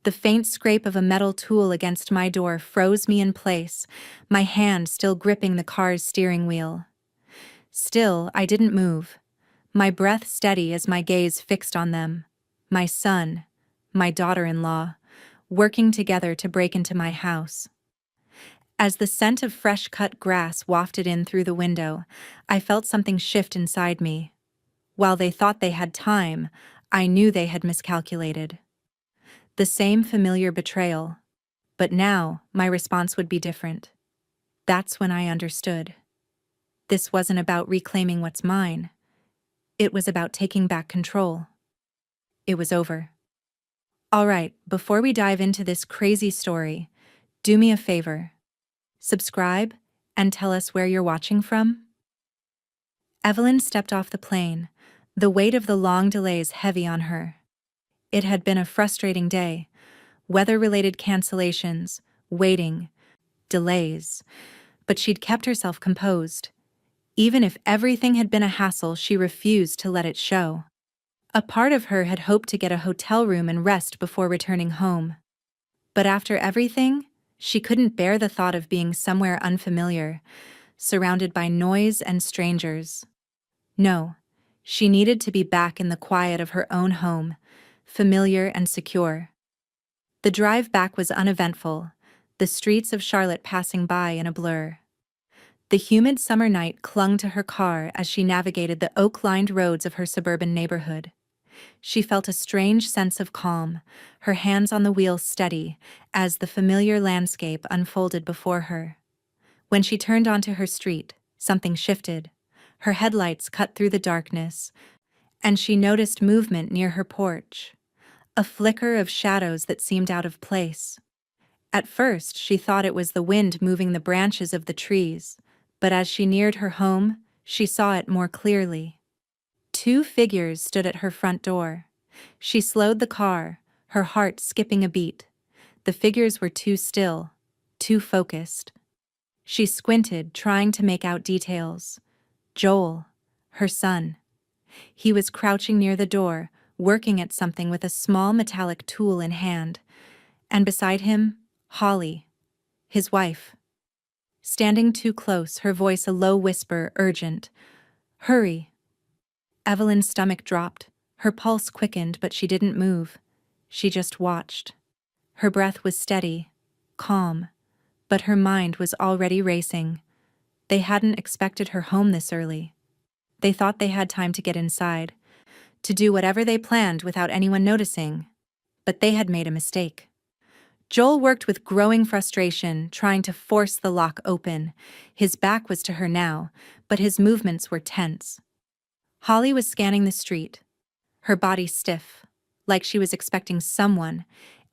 The faint scrape of a metal tool against my door froze me in place, my hand still gripping the car's steering wheel. Still, I didn't move, my breath steady as my gaze fixed on them. My son, my daughter-in-law, working together to break into my house. As the scent of fresh-cut grass wafted in through the window, I felt something shift inside me. While they thought they had time, I knew they had miscalculated. The same familiar betrayal. But now, my response would be different. That's when I understood. This wasn't about reclaiming what's mine. It was about taking back control. It was over. All right, before we dive into this crazy story, do me a favor. Subscribe and tell us where you're watching from. Evelyn stepped off the plane, the weight of the long delays heavy on her. It had been a frustrating day. Weather-related cancellations, waiting, delays. But she'd kept herself composed. Even if everything had been a hassle, she refused to let it show. A part of her had hoped to get a hotel room and rest before returning home. But after everything, she couldn't bear the thought of being somewhere unfamiliar, surrounded by noise and strangers. No, she needed to be back in the quiet of her own home, familiar and secure. The drive back was uneventful, the streets of Charlotte passing by in a blur. The humid summer night clung to her car as she navigated the oak-lined roads of her suburban neighborhood. She felt a strange sense of calm, her hands on the wheel steady, as the familiar landscape unfolded before her. When she turned onto her street, something shifted. Her headlights cut through the darkness, and she noticed movement near her porch. A flicker of shadows that seemed out of place. At first, she thought it was the wind moving the branches of the trees, but as she neared her home, she saw it more clearly. Two figures stood at her front door. She slowed the car, her heart skipping a beat. The figures were too still, too focused. She squinted, trying to make out details. Joel, her son. He was crouching near the door, working at something with a small metallic tool in hand. And beside him, Holly, his wife. Standing too close, her voice a low whisper, urgent. Hurry. Evelyn's stomach dropped. Her pulse quickened, but she didn't move. She just watched. Her breath was steady, calm, but her mind was already racing. They hadn't expected her home this early. They thought they had time to get inside, to do whatever they planned without anyone noticing. But they had made a mistake. Joel worked with growing frustration, trying to force the lock open. His back was to her now, but his movements were tense. Holly was scanning the street, her body stiff, like she was expecting someone,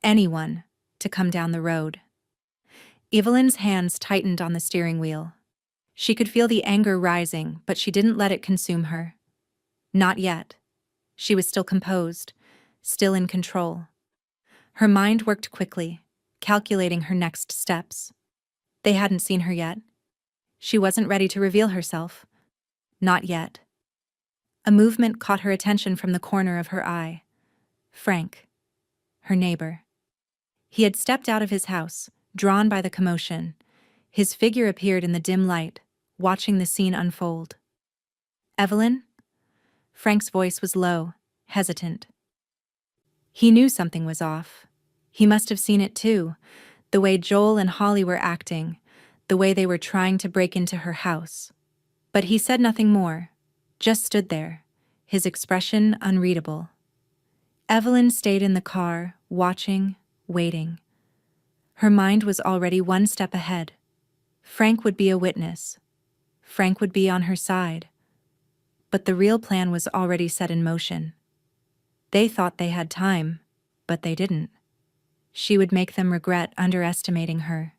anyone, to come down the road. Evelyn's hands tightened on the steering wheel. She could feel the anger rising, but she didn't let it consume her. Not yet. She was still composed, still in control. Her mind worked quickly, calculating her next steps. They hadn't seen her yet. She wasn't ready to reveal herself. Not yet. A movement caught her attention from the corner of her eye. Frank, her neighbor. He had stepped out of his house, drawn by the commotion. His figure appeared in the dim light, watching the scene unfold. Evelyn? Frank's voice was low, hesitant. He knew something was off. He must have seen it too, the way Joel and Holly were acting, the way they were trying to break into her house. But he said nothing more, just stood there, his expression unreadable. Evelyn stayed in the car, watching, waiting. Her mind was already one step ahead. Frank would be a witness. Frank would be on her side. But the real plan was already set in motion. They thought they had time, but they didn't. She would make them regret underestimating her.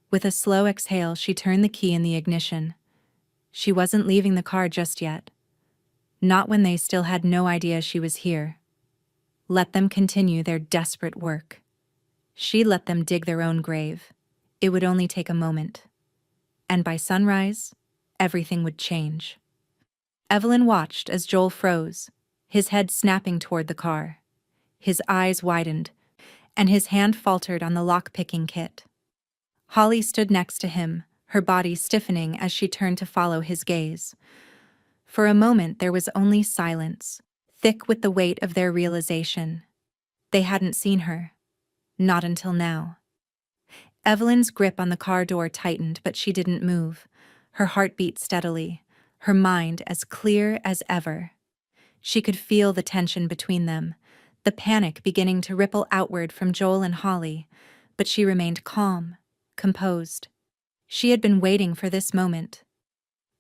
With a slow exhale, she turned the key in the ignition. She wasn't leaving the car just yet. Not when they still had no idea she was here. Let them continue their desperate work. She let them dig their own grave. It would only take a moment. And by sunrise, everything would change. Evelyn watched as Joel froze, his head snapping toward the car. His eyes widened, and his hand faltered on the lock-picking kit. Holly stood next to him, her body stiffening as she turned to follow his gaze. For a moment there was only silence, thick with the weight of their realization. They hadn't seen her. Not until now. Evelyn's grip on the car door tightened, but she didn't move. Her heart beat steadily, her mind as clear as ever. She could feel the tension between them, the panic beginning to ripple outward from Joel and Holly, but she remained calm, composed. She had been waiting for this moment.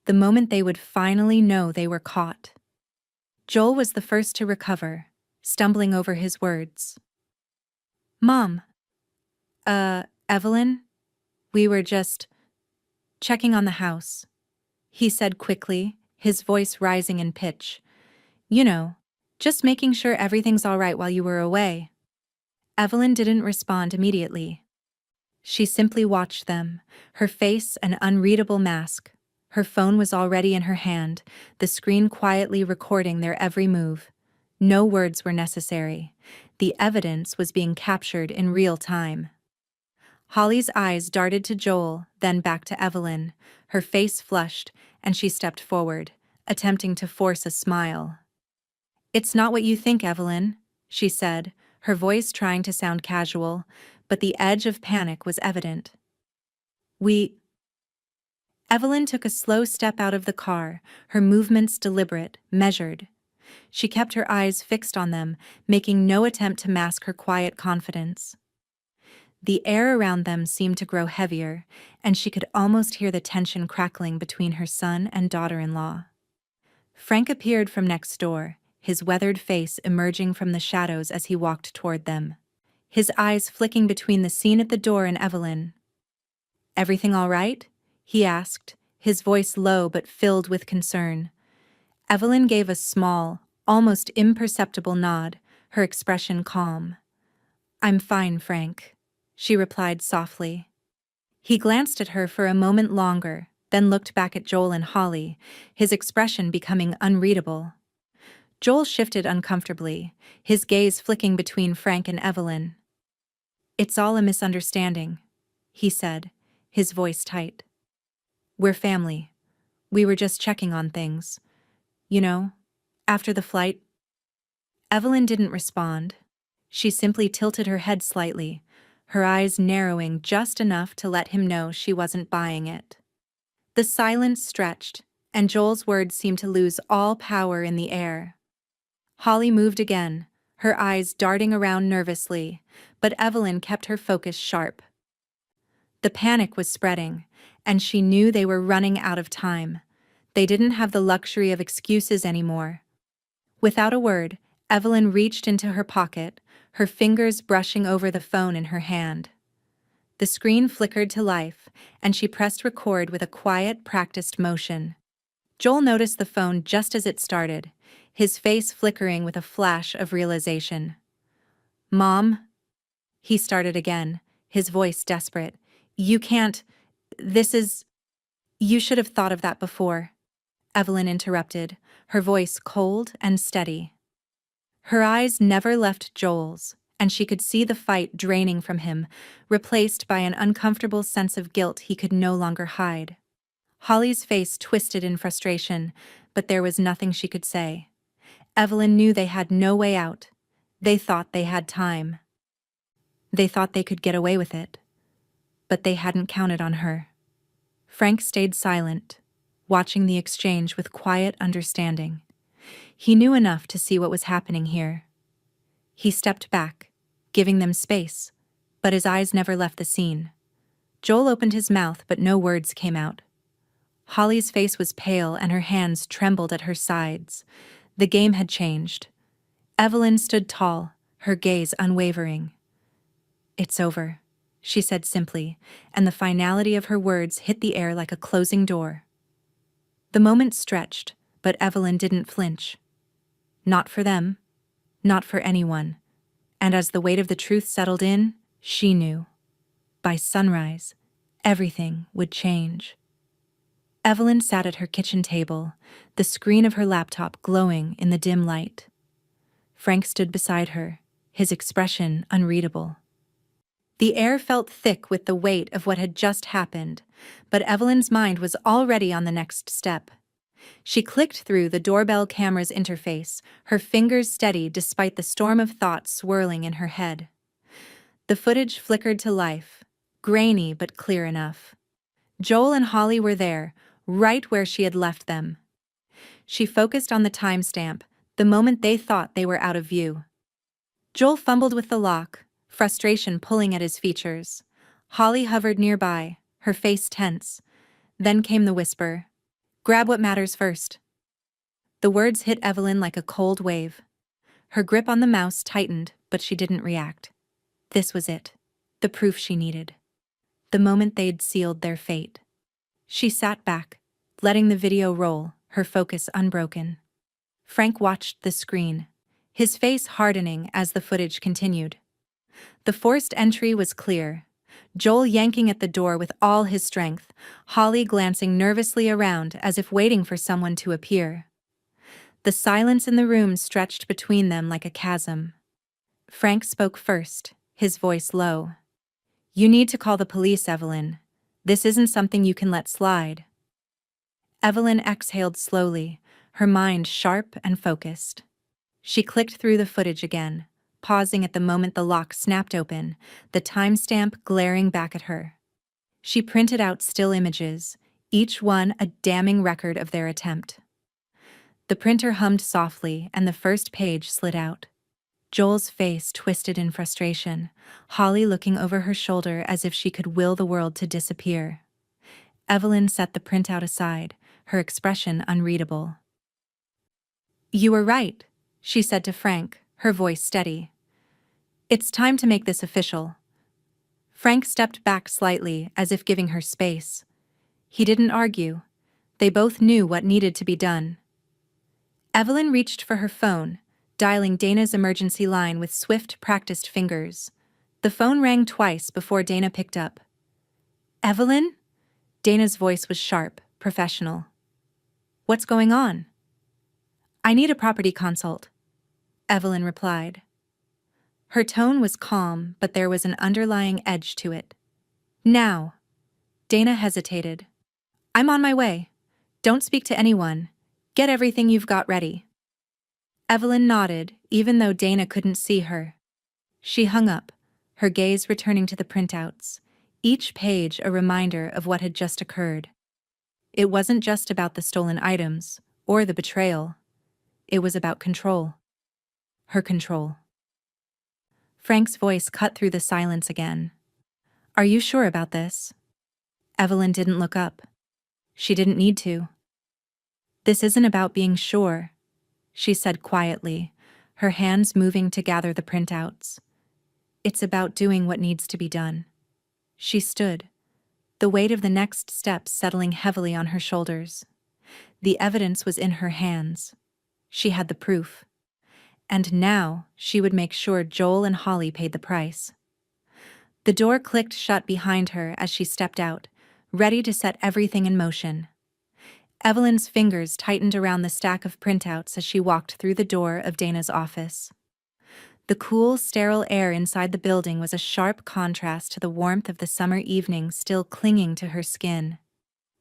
The moment they would finally know they were caught. Joel was the first to recover, stumbling over his words. "Mom. Evelyn? We were just checking on the house," he said quickly, his voice rising in pitch. "You know, just making sure everything's all right while you were away." Evelyn didn't respond immediately. She simply watched them, her face an unreadable mask. Her phone was already in her hand, the screen quietly recording their every move. No words were necessary. The evidence was being captured in real time. Holly's eyes darted to Joel, then back to Evelyn. Her face flushed, and she stepped forward, attempting to force a smile. "It's not what you think, Evelyn," she said, her voice trying to sound casual, but the edge of panic was evident. Evelyn took a slow step out of the car, her movements deliberate, measured. She kept her eyes fixed on them, making no attempt to mask her quiet confidence. The air around them seemed to grow heavier, and she could almost hear the tension crackling between her son and daughter-in-law. Frank appeared from next door, his weathered face emerging from the shadows as he walked toward them. His eyes flicking between the scene at the door and Evelyn. "Everything all right?" he asked, his voice low but filled with concern. Evelyn gave a small, almost imperceptible nod, her expression calm. "I'm fine, Frank," she replied softly. He glanced at her for a moment longer, then looked back at Joel and Holly, his expression becoming unreadable. Joel shifted uncomfortably, his gaze flicking between Frank and Evelyn. "It's all a misunderstanding," he said, his voice tight. "We're family. We were just checking on things. You know, after the flight." Evelyn didn't respond. She simply tilted her head slightly, her eyes narrowing just enough to let him know she wasn't buying it. The silence stretched, and Joel's words seemed to lose all power in the air. Holly moved again, her eyes darting around nervously, but Evelyn kept her focus sharp. The panic was spreading, and she knew they were running out of time. They didn't have the luxury of excuses anymore. Without a word, Evelyn reached into her pocket, her fingers brushing over the phone in her hand. The screen flickered to life, and she pressed record with a quiet, practiced motion. Joel noticed the phone just as it started, his face flickering with a flash of realization. "Mom?" He started again, his voice desperate. "You can't. You should have thought of that before," Evelyn interrupted, her voice cold and steady. Her eyes never left Joel's, and she could see the fight draining from him, replaced by an uncomfortable sense of guilt he could no longer hide. Holly's face twisted in frustration, but there was nothing she could say. Evelyn knew they had no way out. They thought they had time. They thought they could get away with it. But they hadn't counted on her. Frank stayed silent, watching the exchange with quiet understanding. He knew enough to see what was happening here. He stepped back, giving them space, but his eyes never left the scene. Joel opened his mouth, but no words came out. Holly's face was pale and her hands trembled at her sides. The game had changed. Evelyn stood tall, her gaze unwavering. "It's over," she said simply, and the finality of her words hit the air like a closing door. The moment stretched, but Evelyn didn't flinch. Not for them, not for anyone. And as the weight of the truth settled in, she knew. By sunrise, everything would change. Evelyn sat at her kitchen table, the screen of her laptop glowing in the dim light. Frank stood beside her, his expression unreadable. The air felt thick with the weight of what had just happened, but Evelyn's mind was already on the next step. She clicked through the doorbell camera's interface, her fingers steady despite the storm of thoughts swirling in her head. The footage flickered to life, grainy but clear enough. Joel and Holly were there, right where she had left them. She focused on the timestamp, the moment they thought they were out of view. Joel fumbled with the lock, frustration pulling at his features. Holly hovered nearby, her face tense. Then came the whisper, "Grab what matters first." The words hit Evelyn like a cold wave. Her grip on the mouse tightened, but she didn't react. This was it. The proof she needed. The moment they'd sealed their fate. She sat back, letting the video roll, her focus unbroken. Frank watched the screen, his face hardening as the footage continued. The forced entry was clear. Joel yanking at the door with all his strength, Holly glancing nervously around as if waiting for someone to appear. The silence in the room stretched between them like a chasm. Frank spoke first, his voice low. "You need to call the police, Evelyn. This isn't something you can let slide." Evelyn exhaled slowly, her mind sharp and focused. She clicked through the footage again, pausing at the moment the lock snapped open, the timestamp glaring back at her. She printed out still images, each one a damning record of their attempt. The printer hummed softly and the first page slid out. Joel's face twisted in frustration, Holly looking over her shoulder as if she could will the world to disappear. Evelyn set the printout aside, her expression unreadable. "You were right," she said to Frank, her voice steady. "It's time to make this official." Frank stepped back slightly, as if giving her space. He didn't argue. They both knew what needed to be done. Evelyn reached for her phone, dialing Dana's emergency line with swift, practiced fingers. The phone rang twice before Dana picked up. "Evelyn?" Dana's voice was sharp, professional. "What's going on?" "I need a property consult," Evelyn replied. Her tone was calm, but there was an underlying edge to it. "Now." Dana hesitated. "I'm on my way. Don't speak to anyone. Get everything you've got ready." Evelyn nodded, even though Dana couldn't see her. She hung up, her gaze returning to the printouts, each page a reminder of what had just occurred. It wasn't just about the stolen items, or the betrayal. It was about control. Her control. Frank's voice cut through the silence again. "Are you sure about this?" Evelyn didn't look up. She didn't need to. "This isn't about being sure," she said quietly, her hands moving to gather the printouts. "It's about doing what needs to be done." She stood, the weight of the next step settling heavily on her shoulders. The evidence was in her hands. She had the proof. And now she would make sure Joel and Holly paid the price. The door clicked shut behind her as she stepped out, ready to set everything in motion. Evelyn's fingers tightened around the stack of printouts as she walked through the door of Dana's office. The cool, sterile air inside the building was a sharp contrast to the warmth of the summer evening still clinging to her skin.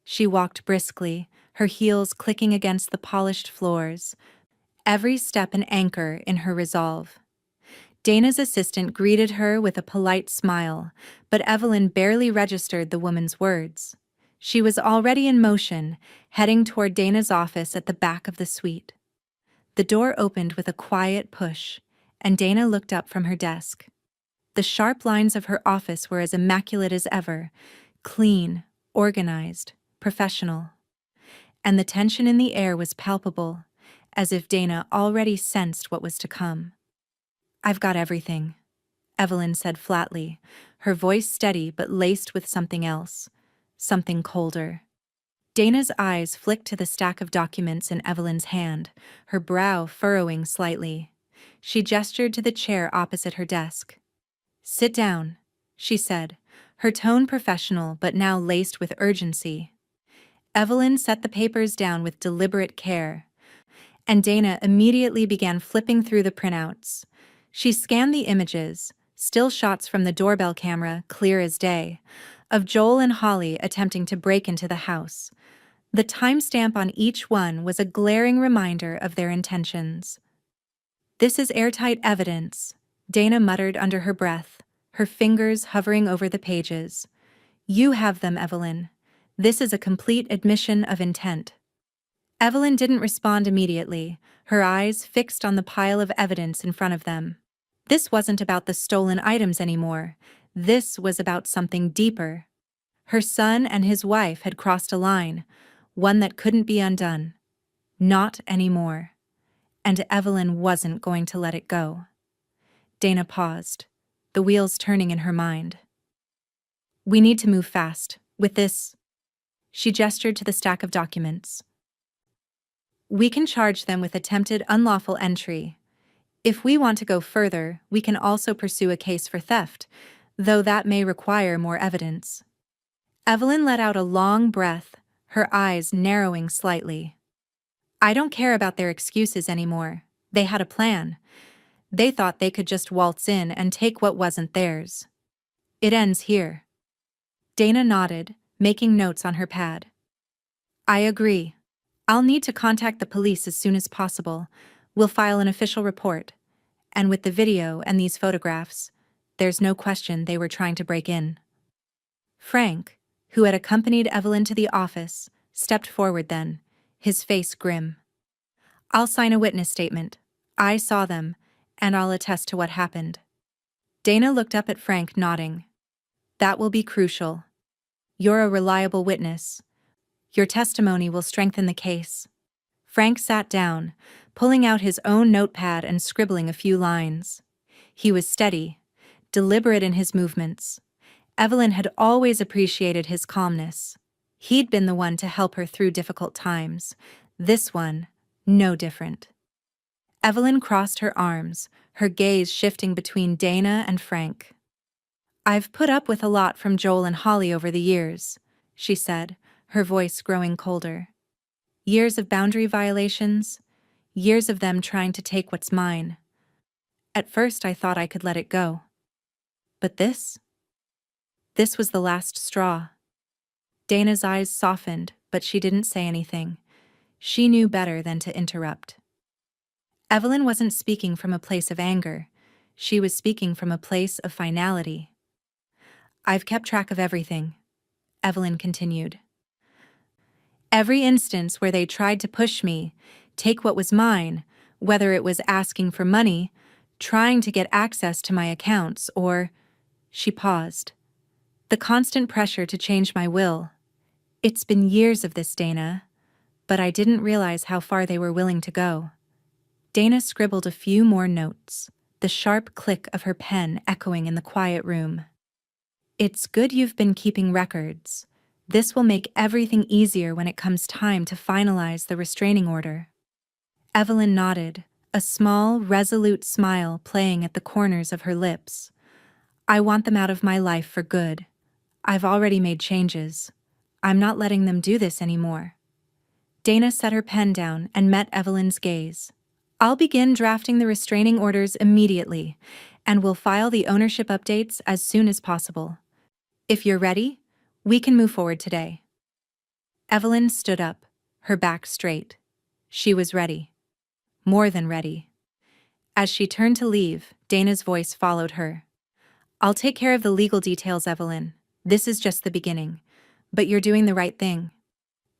She walked briskly, her heels clicking against the polished floors, every step an anchor in her resolve. Dana's assistant greeted her with a polite smile, but Evelyn barely registered the woman's words. She was already in motion, heading toward Dana's office at the back of the suite. The door opened with a quiet push, and Dana looked up from her desk. The sharp lines of her office were as immaculate as ever, clean, organized, professional. And the tension in the air was palpable, as if Dana already sensed what was to come. "I've got everything," Evelyn said flatly, her voice steady but laced with something else, something colder. Dana's eyes flicked to the stack of documents in Evelyn's hand, her brow furrowing slightly. She gestured to the chair opposite her desk. "Sit down," she said, her tone professional but now laced with urgency. Evelyn set the papers down with deliberate care, and Dana immediately began flipping through the printouts. She scanned the images, Still shots from the doorbell camera, clear as day, of Joel and Holly attempting to break into the house. The timestamp on each one was a glaring reminder of their intentions. "This is airtight evidence," Dana muttered under her breath, her fingers hovering over the pages. "You have them, Evelyn. This is a complete admission of intent." Evelyn didn't respond immediately, her eyes fixed on the pile of evidence in front of them. This wasn't about the stolen items anymore. This was about something deeper. Her son and his wife had crossed a line, one that couldn't be undone. Not anymore. And Evelyn wasn't going to let it go. Dana paused, the wheels turning in her mind. "We need to move fast. With this..." She gestured to the stack of documents. "We can charge them with attempted unlawful entry. If we want to go further, we can also pursue a case for theft, though that may require more evidence." Evelyn let out a long breath, her eyes narrowing slightly. "I don't care about their excuses anymore. They had a plan. They thought they could just waltz in and take what wasn't theirs. It ends here." Dana nodded, making notes on her pad. "I agree. I'll need to contact the police as soon as possible. We'll file an official report. And with the video and these photographs, there's no question they were trying to break in." Frank, who had accompanied Evelyn to the office, stepped forward then, his face grim. "I'll sign a witness statement. I saw them, and I'll attest to what happened." Dana looked up at Frank, nodding. "That will be crucial. You're a reliable witness. Your testimony will strengthen the case." Frank sat down, pulling out his own notepad and scribbling a few lines. He was steady, deliberate in his movements. Evelyn had always appreciated his calmness. He'd been the one to help her through difficult times. This one, no different. Evelyn crossed her arms, her gaze shifting between Dana and Frank. "I've put up with a lot from Joel and Holly over the years," she said, her voice growing colder. "Years of boundary violations, years of them trying to take what's mine. At first I thought I could let it go. But this was the last straw." Dana's eyes softened, but she didn't say anything. She knew better than to interrupt. Evelyn wasn't speaking from a place of anger. She was speaking from a place of finality. "I've kept track of everything," Evelyn continued. "Every instance where they tried to push me, take what was mine, whether it was asking for money, trying to get access to my accounts, or..." She paused. "The constant pressure to change my will. It's been years of this, Dana, but I didn't realize how far they were willing to go." Dana scribbled a few more notes, the sharp click of her pen echoing in the quiet room. "It's good you've been keeping records. This will make everything easier when it comes time to finalize the restraining order." Evelyn nodded, a small, resolute smile playing at the corners of her lips. "I want them out of my life for good. I've already made changes. I'm not letting them do this anymore." Dana set her pen down and met Evelyn's gaze. "I'll begin drafting the restraining orders immediately, and we'll file the ownership updates as soon as possible. If you're ready, we can move forward today." Evelyn stood up, her back straight. She was ready. More than ready. As she turned to leave, Dana's voice followed her. "I'll take care of the legal details, Evelyn. This is just the beginning. But you're doing the right thing."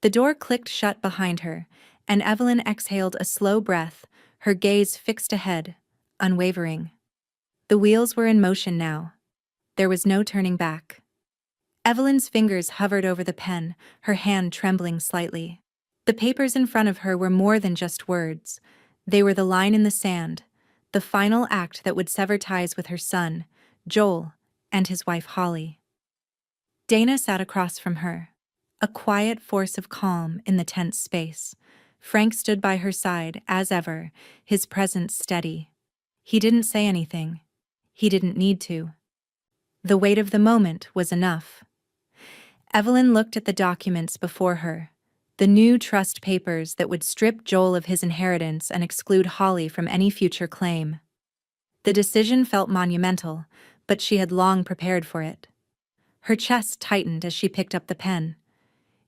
The door clicked shut behind her, and Evelyn exhaled a slow breath, her gaze fixed ahead, unwavering. The wheels were in motion now. There was no turning back. Evelyn's fingers hovered over the pen, her hand trembling slightly. The papers in front of her were more than just words. They were the line in the sand, the final act that would sever ties with her son, Joel, and his wife Holly. Dana sat across from her, a quiet force of calm in the tense space. Frank stood by her side, as ever, his presence steady. He didn't say anything. He didn't need to. The weight of the moment was enough. Evelyn looked at the documents before her, the new trust papers that would strip Joel of his inheritance and exclude Holly from any future claim. The decision felt monumental, but she had long prepared for it. Her chest tightened as she picked up the pen.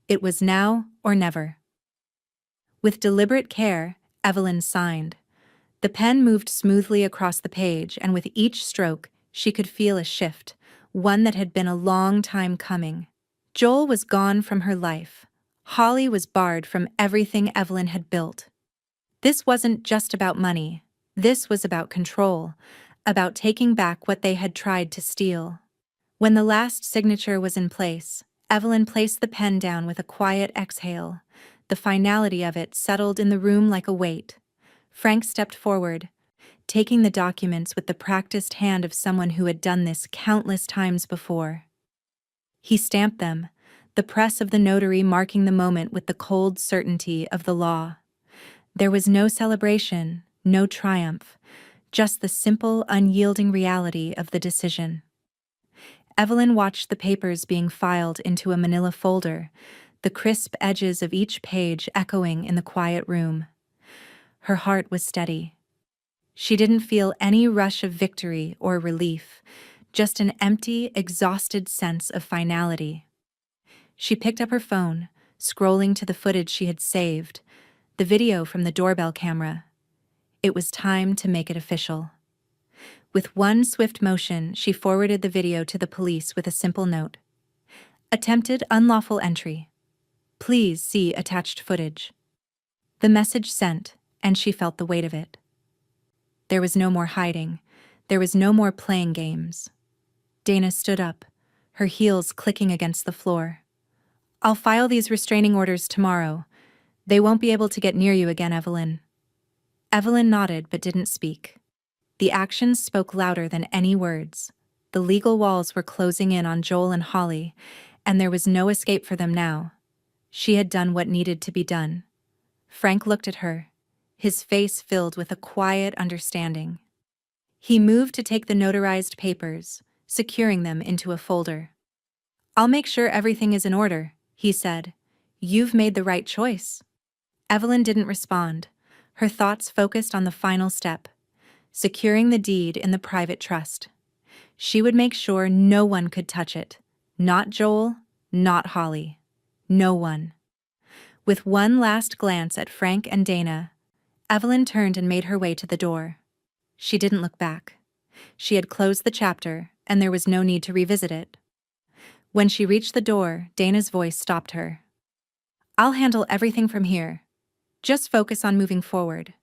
It was now or never. With deliberate care, Evelyn signed. The pen moved smoothly across the page, and with each stroke, she could feel a shift, one that had been a long time coming. Joel was gone from her life. Holly was barred from everything Evelyn had built. This wasn't just about money. This was about control, about taking back what they had tried to steal. When the last signature was in place, Evelyn placed the pen down with a quiet exhale. The finality of it settled in the room like a weight. Frank stepped forward, taking the documents with the practiced hand of someone who had done this countless times before. He stamped them, the press of the notary marking the moment with the cold certainty of the law. There was no celebration, no triumph, just the simple, unyielding reality of the decision. Evelyn watched the papers being filed into a manila folder, the crisp edges of each page echoing in the quiet room. Her heart was steady. She didn't feel any rush of victory or relief, just an empty, exhausted sense of finality. She picked up her phone, scrolling to the footage she had saved, the video from the doorbell camera. It was time to make it official. With one swift motion, she forwarded the video to the police with a simple note. Attempted unlawful entry. Please see attached footage. The message sent, and she felt the weight of it. There was no more hiding. There was no more playing games. Dana stood up, her heels clicking against the floor. I'll file these restraining orders tomorrow. They won't be able to get near you again, Evelyn. Evelyn nodded but didn't speak. The actions spoke louder than any words. The legal walls were closing in on Joel and Holly, and there was no escape for them now. She had done what needed to be done. Frank looked at her, his face filled with a quiet understanding. He moved to take the notarized papers, securing them into a folder. I'll make sure everything is in order, he said. You've made the right choice. Evelyn didn't respond. Her thoughts focused on the final step, securing the deed in the private trust. She would make sure no one could touch it. Not Joel, not Holly. No one. With one last glance at Frank and Dana, Evelyn turned and made her way to the door. She didn't look back. She had closed the chapter, and there was no need to revisit it. When she reached the door, Dana's voice stopped her. I'll handle everything from here. Just focus on moving forward.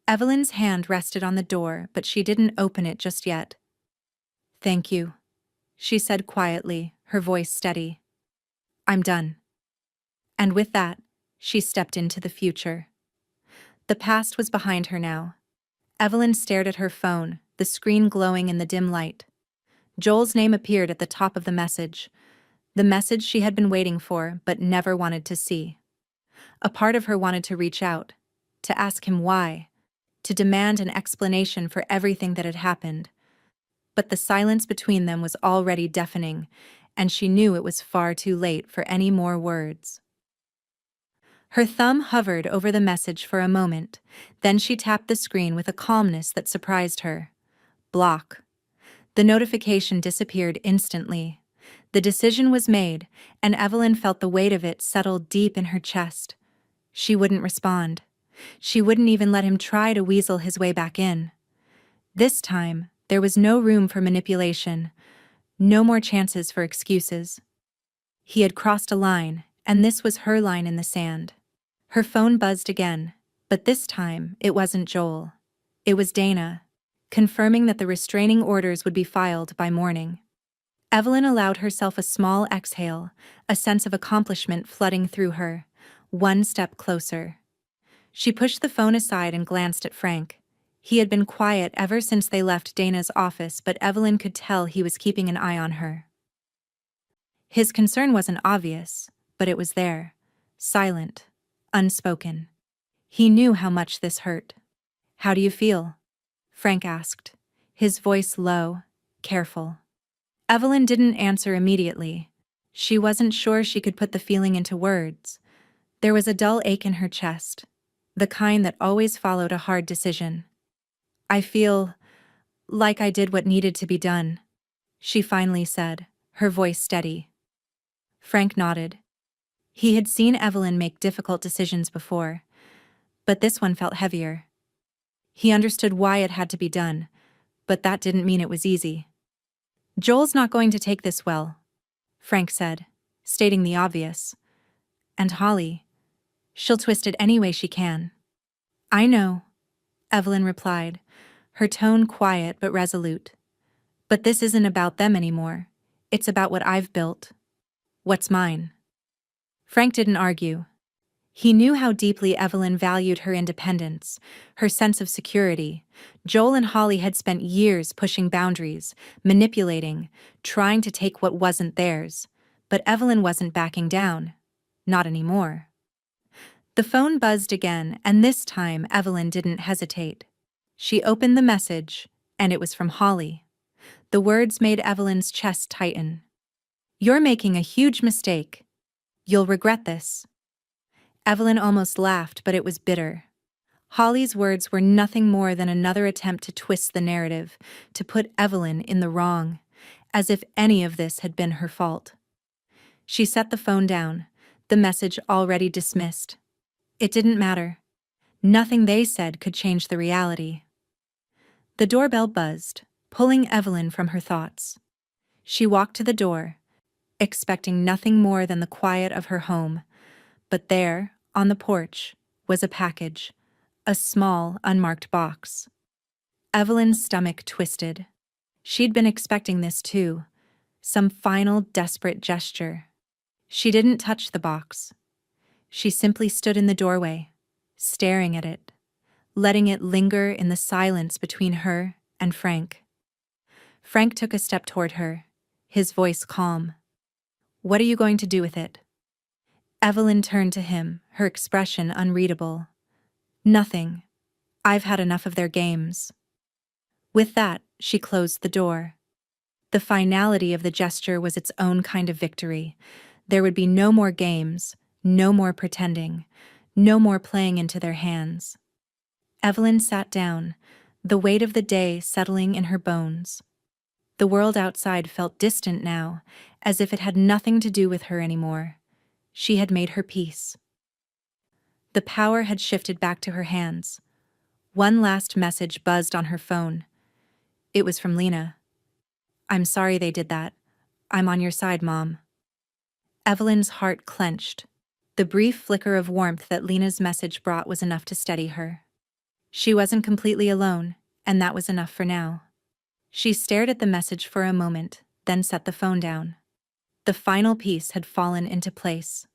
Evelyn's hand rested on the door, but she didn't open it just yet. Thank you, she said quietly, her voice steady. I'm done. And with that, she stepped into the future. The past was behind her now. Evelyn stared at her phone, the screen glowing in the dim light. Joel's name appeared at the top of the message she had been waiting for but never wanted to see. A part of her wanted to reach out, to ask him why, to demand an explanation for everything that had happened. But the silence between them was already deafening, and she knew it was far too late for any more words. Her thumb hovered over the message for a moment, then she tapped the screen with a calmness that surprised her. Block. The notification disappeared instantly. The decision was made, and Evelyn felt the weight of it settle deep in her chest. She wouldn't respond. She wouldn't even let him try to weasel his way back in. This time, there was no room for manipulation, no more chances for excuses. He had crossed a line, and this was her line in the sand. Her phone buzzed again, but this time it wasn't Joel. It was Dana, confirming that the restraining orders would be filed by morning. Evelyn allowed herself a small exhale, a sense of accomplishment flooding through her, one step closer. She pushed the phone aside and glanced at Frank. He had been quiet ever since they left Dana's office, but Evelyn could tell he was keeping an eye on her. His concern wasn't obvious, but it was there, silent, unspoken. He knew how much this hurt. How do you feel? Frank asked, his voice low, careful. Evelyn didn't answer immediately. She wasn't sure she could put the feeling into words. There was a dull ache in her chest, the kind that always followed a hard decision. I feel Like I did what needed to be done, she finally said, her voice steady. Frank nodded. He had seen Evelyn make difficult decisions before, but this one felt heavier. He understood why it had to be done, but that didn't mean it was easy. Joel's not going to take this well, Frank said, stating the obvious. And Holly, she'll twist it any way she can. I know, Evelyn replied, her tone quiet but resolute. But this isn't about them anymore. It's about what I've built. What's mine. Frank didn't argue. He knew how deeply Evelyn valued her independence, her sense of security. Joel and Holly had spent years pushing boundaries, manipulating, trying to take what wasn't theirs. But Evelyn wasn't backing down. Not anymore. The phone buzzed again, and this time Evelyn didn't hesitate. She opened the message, and it was from Holly. The words made Evelyn's chest tighten. You're making a huge mistake. You'll regret this. Evelyn almost laughed, but it was bitter. Holly's words were nothing more than another attempt to twist the narrative, to put Evelyn in the wrong, as if any of this had been her fault. She set the phone down, the message already dismissed. It didn't matter. Nothing they said could change the reality. The doorbell buzzed, pulling Evelyn from her thoughts. She walked to the door, expecting nothing more than the quiet of her home. But there, on the porch, was a package, a small, unmarked box. Evelyn's stomach twisted. She'd been expecting this too, some final, desperate gesture. She didn't touch the box. She simply stood in the doorway, staring at it, letting it linger in the silence between her and Frank. Frank took a step toward her, his voice calm. What are you going to do with it? Evelyn turned to him, her expression unreadable. Nothing. I've had enough of their games. With that, she closed the door. The finality of the gesture was its own kind of victory. There would be no more games, no more pretending, no more playing into their hands. Evelyn sat down, the weight of the day settling in her bones. The world outside felt distant now, as if it had nothing to do with her anymore. She had made her peace. The power had shifted back to her hands. One last message buzzed on her phone. It was from Lena. I'm sorry they did that. I'm on your side, Mom. Evelyn's heart clenched. The brief flicker of warmth that Lena's message brought was enough to steady her. She wasn't completely alone, and that was enough for now. She stared at the message for a moment, then set the phone down. The final piece had fallen into place.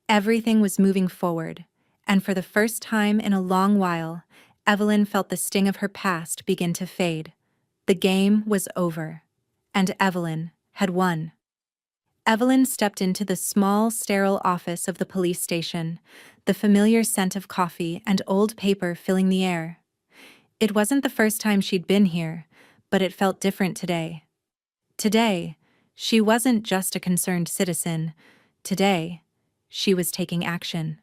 Everything was moving forward, and for the first time in a long while, Evelyn felt the sting of her past begin to fade. The game was over, and Evelyn had won. Evelyn stepped into the small, sterile office of the police station, the familiar scent of coffee and old paper filling the air. It wasn't the first time she'd been here, but it felt different today. Today, she wasn't just a concerned citizen. Today, she was taking action.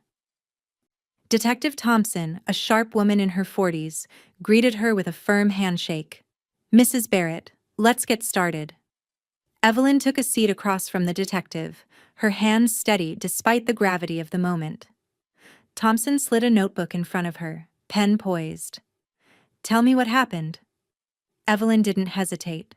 Detective Thompson, a sharp woman in her 40s, greeted her with a firm handshake. Mrs. Barrett, let's get started. Evelyn took a seat across from the detective, her hands steady despite the gravity of the moment. Thompson slid a notebook in front of her, pen poised. Tell me what happened. Evelyn didn't hesitate.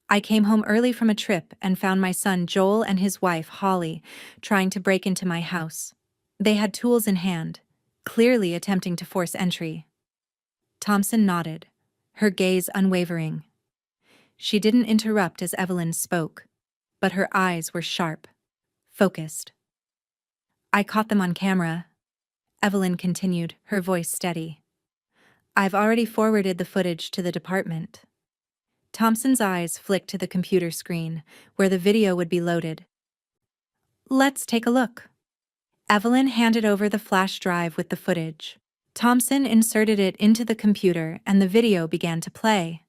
I came home early from a trip and found my son Joel and his wife Holly trying to break into my house. They had tools in hand, clearly attempting to force entry. Thompson nodded, her gaze unwavering. She didn't interrupt as Evelyn spoke, but her eyes were sharp, focused. I caught them on camera, Evelyn continued, her voice steady. I've already forwarded the footage to the department. Thompson's eyes flicked to the computer screen, where the video would be loaded. Let's take a look. Evelyn handed over the flash drive with the footage. Thompson inserted it into the computer and the video began to play.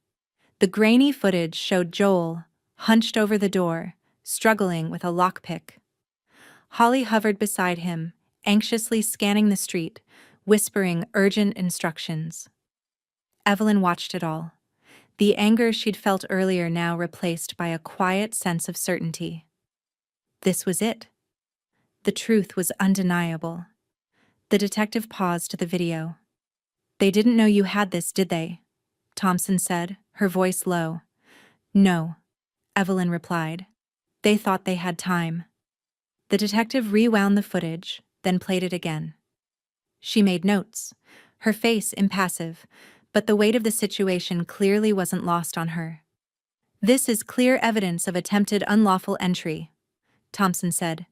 The grainy footage showed Joel, hunched over the door, struggling with a lockpick. Holly hovered beside him, anxiously scanning the street, whispering urgent instructions. Evelyn watched it all. The anger she'd felt earlier now replaced by a quiet sense of certainty. This was it. The truth was undeniable. The detective paused the video. "They didn't know you had this, did they?" Thompson said, her voice low. "No," Evelyn replied. "They thought they had time." The detective rewound the footage, then played it again. She made notes, her face impassive, but the weight of the situation clearly wasn't lost on her. "This is clear evidence of attempted unlawful entry," Thompson said,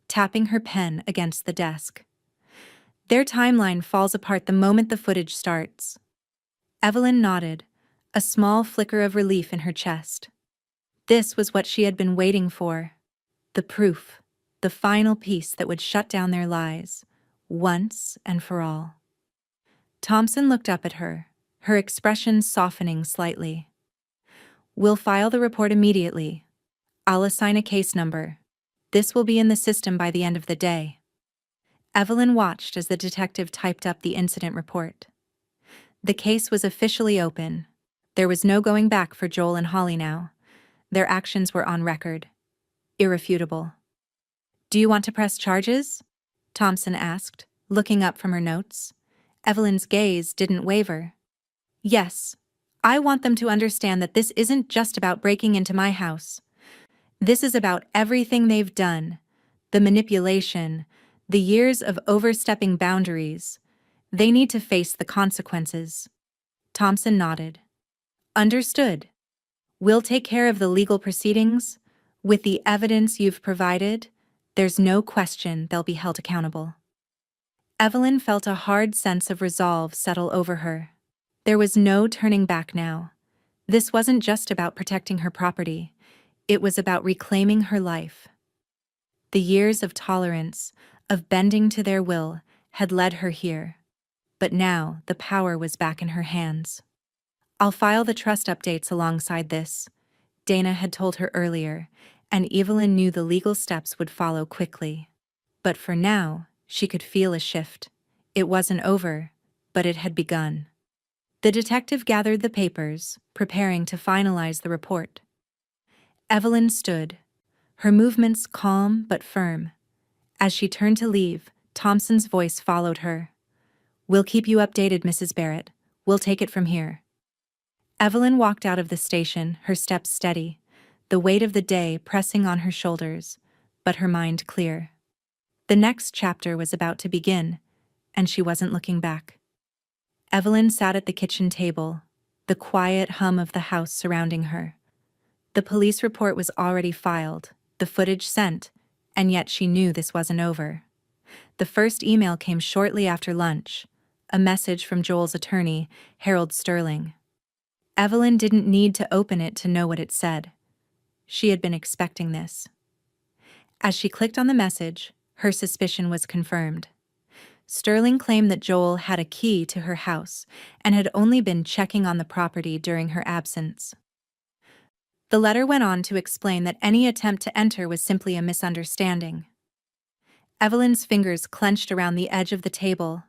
tapping her pen against the desk. "Their timeline falls apart the moment the footage starts." Evelyn nodded, a small flicker of relief in her chest. This was what she had been waiting for. The proof, the final piece that would shut down their lies, once and for all. Thompson looked up at her, her expression softening slightly. "We'll file the report immediately. I'll assign a case number. This will be in the system by the end of the day." Evelyn watched as the detective typed up the incident report. The case was officially open. There was no going back for Joel and Holly now. Their actions were on record. Irrefutable. "Do you want to press charges?" Thompson asked, looking up from her notes. Evelyn's gaze didn't waver. "Yes. I want them to understand that this isn't just about breaking into my house. This is about everything they've done. The manipulation, the years of overstepping boundaries. They need to face the consequences." Thompson nodded. "Understood. We'll take care of the legal proceedings. With the evidence you've provided, there's no question they'll be held accountable." Evelyn felt a hard sense of resolve settle over her. There was no turning back now. This wasn't just about protecting her property. It was about reclaiming her life. The years of tolerance, of bending to their will, had led her here. But now the power was back in her hands. "I'll file the trust updates alongside this," Dana had told her earlier, and Evelyn knew the legal steps would follow quickly. But for now, she could feel a shift. It wasn't over, but it had begun. The detective gathered the papers, preparing to finalize the report. Evelyn stood, her movements calm but firm. As she turned to leave, Thompson's voice followed her. "We'll keep you updated, Mrs. Barrett. We'll take it from here." Evelyn walked out of the station, her steps steady, the weight of the day pressing on her shoulders, but her mind clear. The next chapter was about to begin, and she wasn't looking back. Evelyn sat at the kitchen table, the quiet hum of the house surrounding her. The police report was already filed, the footage sent, and yet she knew this wasn't over. The first email came shortly after lunch, a message from Joel's attorney, Harold Sterling. Evelyn didn't need to open it to know what it said. She had been expecting this. As she clicked on the message, her suspicion was confirmed. Sterling claimed that Joel had a key to her house and had only been checking on the property during her absence. The letter went on to explain that any attempt to enter was simply a misunderstanding. Evelyn's fingers clenched around the edge of the table.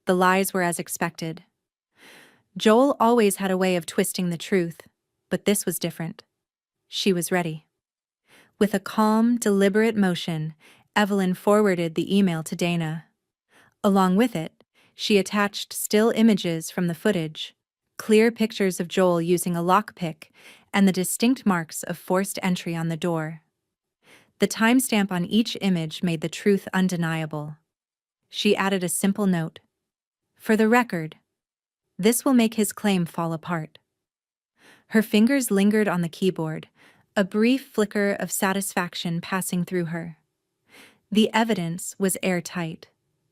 The lies were as expected. Joel always had a way of twisting the truth, but this was different. She was ready. With a calm, deliberate motion, Evelyn forwarded the email to Dana. Along with it, she attached still images from the footage, clear pictures of Joel using a lockpick, and the distinct marks of forced entry on the door. The timestamp on each image made the truth undeniable. She added a simple note. "For the record, this will make his claim fall apart." Her fingers lingered on the keyboard, a brief flicker of satisfaction passing through her. The evidence was airtight.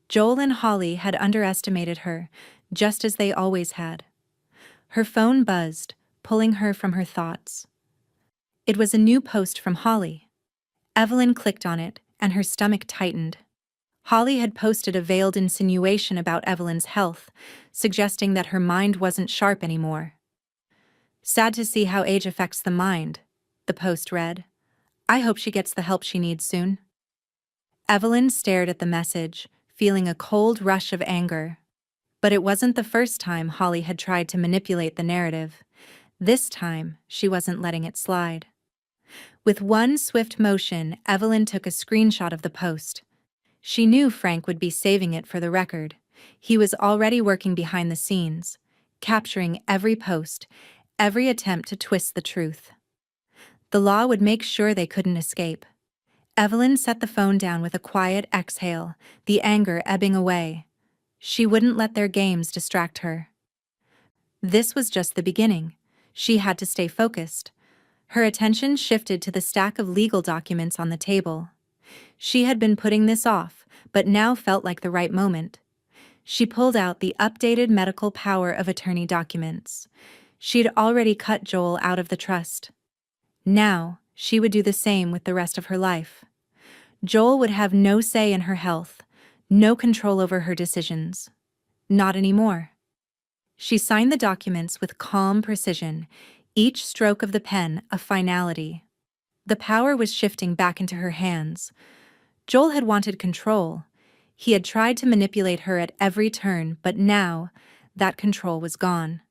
Joel and Holly had underestimated her, just as they always had. Her phone buzzed, pulling her from her thoughts. It was a new post from Holly. Evelyn clicked on it, and her stomach tightened. Holly had posted a veiled insinuation about Evelyn's health, suggesting that her mind wasn't sharp anymore. "Sad to see how age affects the mind," the post read. "I hope she gets the help she needs soon." Evelyn stared at the message, feeling a cold rush of anger. But it wasn't the first time Holly had tried to manipulate the narrative. This time, she wasn't letting it slide. With one swift motion, Evelyn took a screenshot of the post. She knew Frank would be saving it for the record. He was already working behind the scenes, capturing every post, every attempt to twist the truth. The law would make sure they couldn't escape. Evelyn set the phone down with a quiet exhale, the anger ebbing away. She wouldn't let their games distract her. This was just the beginning. She had to stay focused. Her attention shifted to the stack of legal documents on the table. She had been putting this off, but now felt like the right moment. She pulled out the updated medical power of attorney documents. She'd already cut Joel out of the trust. Now, she would do the same with the rest of her life. Joel would have no say in her health, no control over her decisions. Not anymore. She signed the documents with calm precision, each stroke of the pen a finality. The power was shifting back into her hands. Joel had wanted control. He had tried to manipulate her at every turn, but now, that control was gone.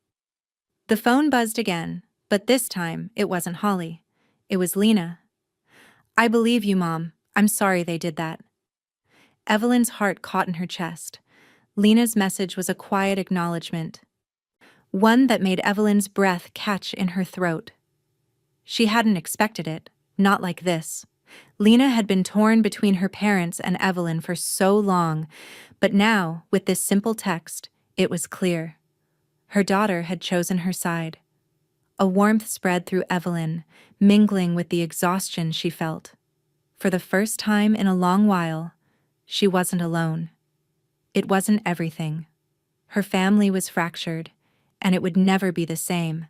The phone buzzed again, but this time it wasn't Holly. It was Lena. "I believe you, Mom. I'm sorry they did that." Evelyn's heart caught in her chest. Lena's message was a quiet acknowledgement, one that made Evelyn's breath catch in her throat. She hadn't expected it, not like this. Lena had been torn between her parents and Evelyn for so long, but now, with this simple text, it was clear. Her daughter had chosen her side. A warmth spread through Evelyn, mingling with the exhaustion she felt. For the first time in a long while, she wasn't alone. It wasn't everything. Her family was fractured, and it would never be the same,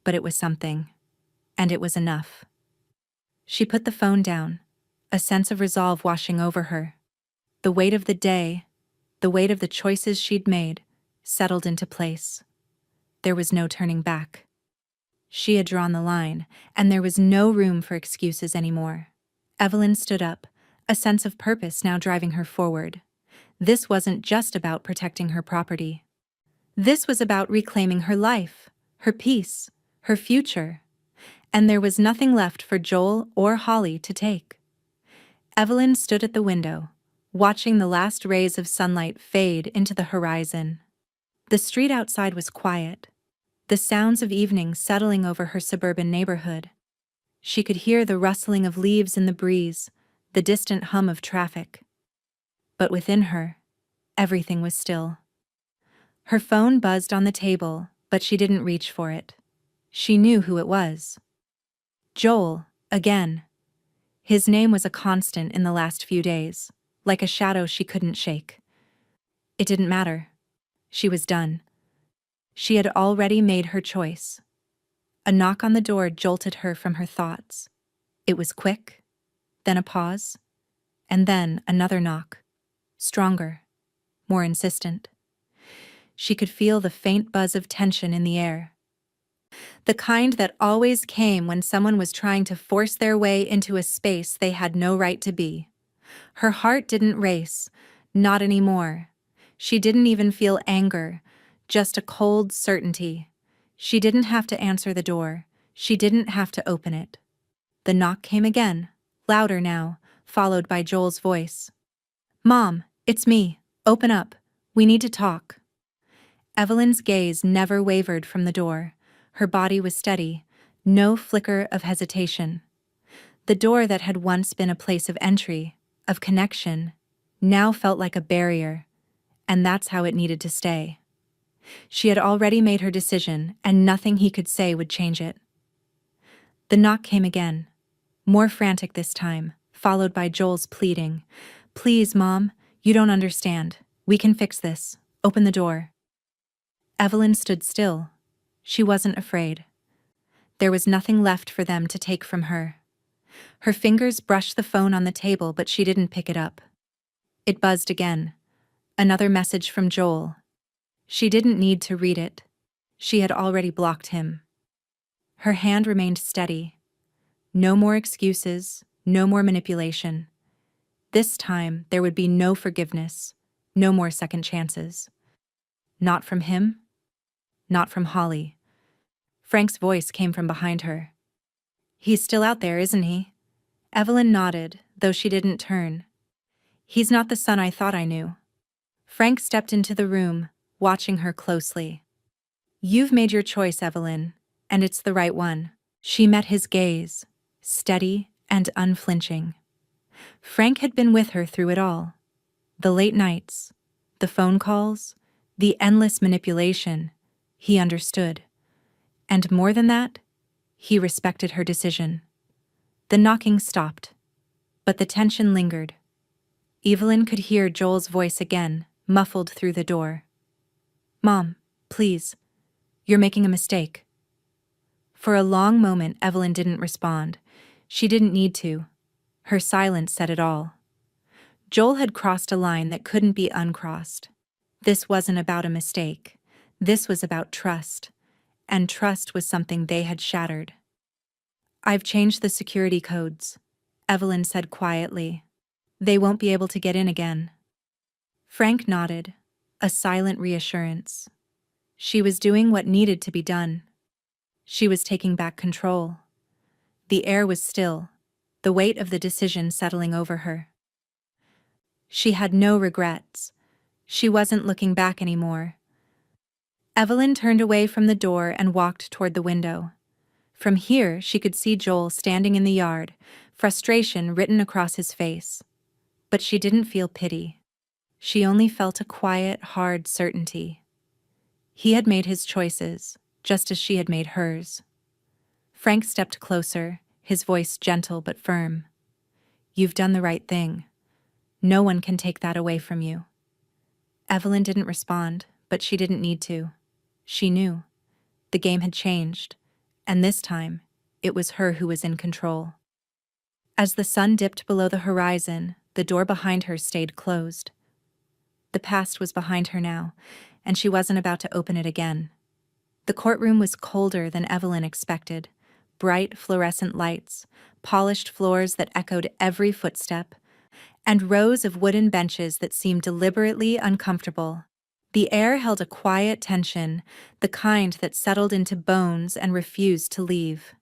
but it was something, and it was enough. She put the phone down, a sense of resolve washing over her. The weight of the day, the weight of the choices she'd made, settled into place. There was no turning back. She had drawn the line, and there was no room for excuses anymore. Evelyn stood up, a sense of purpose now driving her forward. This wasn't just about protecting her property. This was about reclaiming her life, her peace, her future. And there was nothing left for Joel or Holly to take. Evelyn stood at the window, watching the last rays of sunlight fade into the horizon. The street outside was quiet, the sounds of evening settling over her suburban neighborhood. She could hear the rustling of leaves in the breeze, the distant hum of traffic. But within her, everything was still. Her phone buzzed on the table, but she didn't reach for it. She knew who it was. Joel, again. His name was a constant in the last few days, like a shadow she couldn't shake. It didn't matter. She was done. She had already made her choice. A knock on the door jolted her from her thoughts. It was quick, then a pause, and then another knock. Stronger, more insistent. She could feel the faint buzz of tension in the air. The kind that always came when someone was trying to force their way into a space they had no right to be. Her heart didn't race, not anymore. She didn't even feel anger, just a cold certainty. She didn't have to answer the door. She didn't have to open it. The knock came again, louder now, followed by Joel's voice. "Mom, it's me. Open up. We need to talk." Evelyn's gaze never wavered from the door. Her body was steady, no flicker of hesitation. The door that had once been a place of entry, of connection, now felt like a barrier, and that's how it needed to stay. She had already made her decision, and nothing he could say would change it. The knock came again, more frantic this time, followed by Joel's pleading. "Please, Mom, you don't understand. We can fix this. Open the door." Evelyn stood still. She wasn't afraid. There was nothing left for them to take from her. Her fingers brushed the phone on the table, but she didn't pick it up. It buzzed again. Another message from Joel. She didn't need to read it. She had already blocked him. Her hand remained steady. No more excuses, no more manipulation. This time, there would be no forgiveness, no more second chances. Not from him, not from Holly. Frank's voice came from behind her. He's still out there, isn't he? Evelyn nodded, though she didn't turn. He's not the son I thought I knew. Frank stepped into the room, watching her closely. You've made your choice, Evelyn, and it's the right one. She met his gaze, steady and unflinching. Frank had been with her through it all. The late nights, the phone calls, the endless manipulation. He understood. And more than that, he respected her decision. The knocking stopped, but the tension lingered. Evelyn could hear Joel's voice again, muffled through the door. Mom, please. You're making a mistake. For a long moment, Evelyn didn't respond. She didn't need to. Her silence said it all. Joel had crossed a line that couldn't be uncrossed. This wasn't about a mistake. This was about trust. And trust was something they had shattered. I've changed the security codes, Evelyn said quietly. They won't be able to get in again. Frank nodded, a silent reassurance. She was doing what needed to be done. She was taking back control. The air was still, the weight of the decision settling over her. She had no regrets. She wasn't looking back anymore. Evelyn turned away from the door and walked toward the window. From here, she could see Joel standing in the yard, frustration written across his face. But she didn't feel pity. She only felt a quiet, hard certainty. He had made his choices, just as she had made hers. Frank stepped closer, his voice gentle but firm. You've done the right thing. No one can take that away from you. Evelyn didn't respond, but she didn't need to. She knew. The game had changed, and this time, it was her who was in control. As the sun dipped below the horizon, the door behind her stayed closed. The past was behind her now, and she wasn't about to open it again. The courtroom was colder than Evelyn expected. Bright fluorescent lights, polished floors that echoed every footstep, and rows of wooden benches that seemed deliberately uncomfortable. The air held a quiet tension, the kind that settled into bones and refused to leave.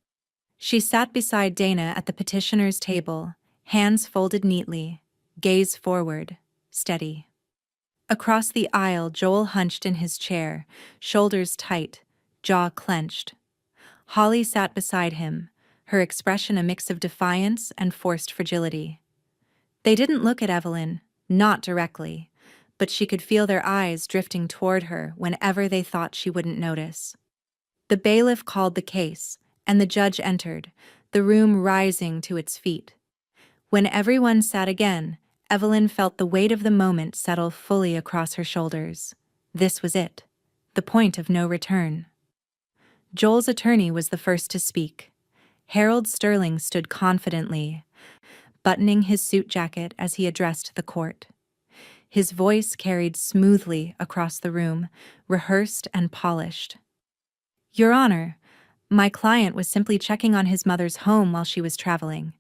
She sat beside Dana at the petitioner's table, hands folded neatly, gaze forward, steady. Across the aisle, Joel hunched in his chair, shoulders tight, jaw clenched. Holly sat beside him, her expression a mix of defiance and forced fragility. They didn't look at Evelyn, not directly, but she could feel their eyes drifting toward her whenever they thought she wouldn't notice. The bailiff called the case, and the judge entered, the room rising to its feet. When everyone sat again, Evelyn felt the weight of the moment settle fully across her shoulders. This was it, the point of no return. Joel's attorney was the first to speak. Harold Sterling stood confidently, buttoning his suit jacket as he addressed the court. His voice carried smoothly across the room, rehearsed and polished. Your Honor, my client was simply checking on his mother's home while she was traveling.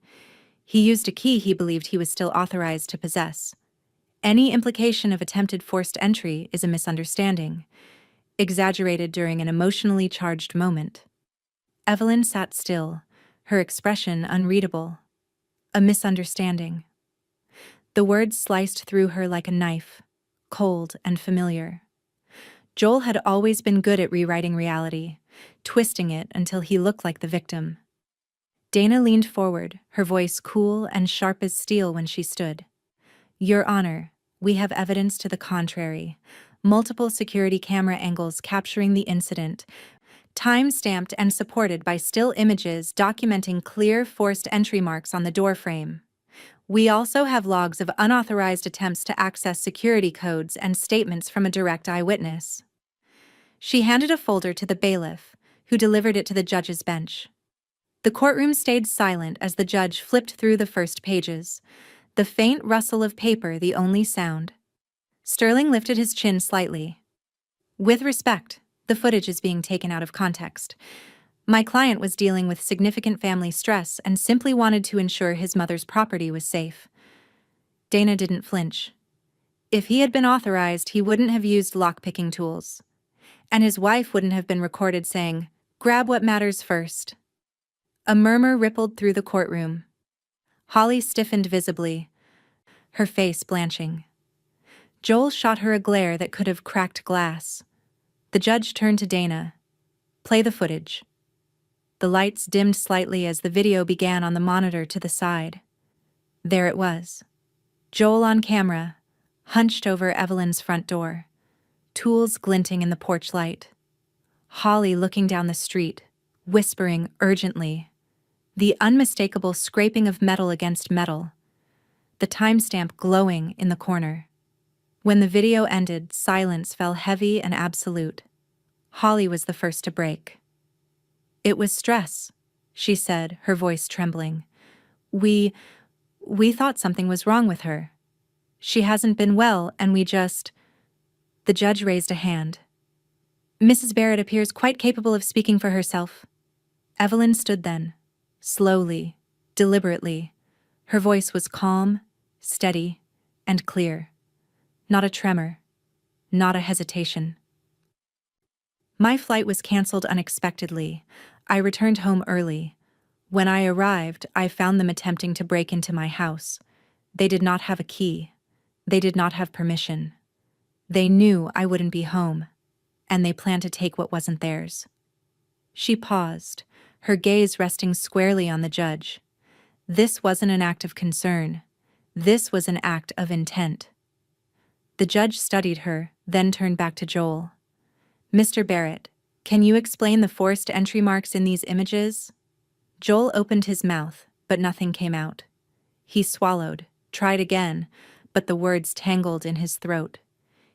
He used a key he believed he was still authorized to possess. Any implication of attempted forced entry is a misunderstanding, exaggerated during an emotionally charged moment. Evelyn sat still, her expression unreadable. A misunderstanding. The words sliced through her like a knife, cold and familiar. Joel had always been good at rewriting reality, twisting it until he looked like the victim. Dana leaned forward, her voice cool and sharp as steel when she stood. Your Honor, we have evidence to the contrary. Multiple security camera angles capturing the incident, time-stamped and supported by still images documenting clear forced entry marks on the doorframe. We also have logs of unauthorized attempts to access security codes and statements from a direct eyewitness. She handed a folder to the bailiff, who delivered it to the judge's bench. The courtroom stayed silent as the judge flipped through the first pages, the faint rustle of paper the only sound. Sterling lifted his chin slightly. With respect, the footage is being taken out of context. My client was dealing with significant family stress and simply wanted to ensure his mother's property was safe. Dana didn't flinch. If he had been authorized, he wouldn't have used lock-picking tools. And his wife wouldn't have been recorded saying, Grab what matters first. A murmur rippled through the courtroom. Holly stiffened visibly, her face blanching. Joel shot her a glare that could have cracked glass. The judge turned to Dana. Play the footage. The lights dimmed slightly as the video began on the monitor to the side. There it was. Joel on camera, hunched over Evelyn's front door, tools glinting in the porch light. Holly looking down the street, whispering urgently. The unmistakable scraping of metal against metal. The timestamp glowing in the corner. When the video ended, silence fell heavy and absolute. Holly was the first to break. It was stress, she said, her voice trembling. We thought something was wrong with her. She hasn't been well, and we just... The judge raised a hand. Mrs. Barrett appears quite capable of speaking for herself. Evelyn stood then, slowly, deliberately. Her voice was calm, steady, and clear. Not a tremor, not a hesitation. My flight was canceled unexpectedly. I returned home early. When I arrived, I found them attempting to break into my house. They did not have a key. They did not have permission. They knew I wouldn't be home, and they planned to take what wasn't theirs. She paused, her gaze resting squarely on the judge. This wasn't an act of concern. This was an act of intent. The judge studied her, then turned back to Joel. Mr. Barrett, can you explain the forced entry marks in these images? Joel opened his mouth, but nothing came out. He swallowed, tried again, but the words tangled in his throat.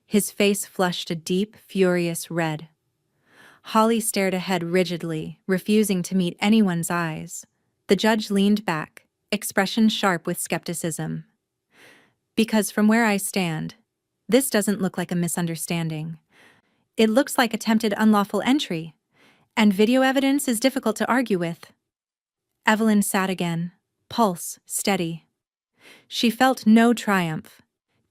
His face flushed a deep, furious red. Holly stared ahead rigidly, refusing to meet anyone's eyes. The judge leaned back, expression sharp with skepticism. Because from where I stand, this doesn't look like a misunderstanding. It looks like attempted unlawful entry, and video evidence is difficult to argue with. Evelyn sat again, pulse steady. She felt no triumph,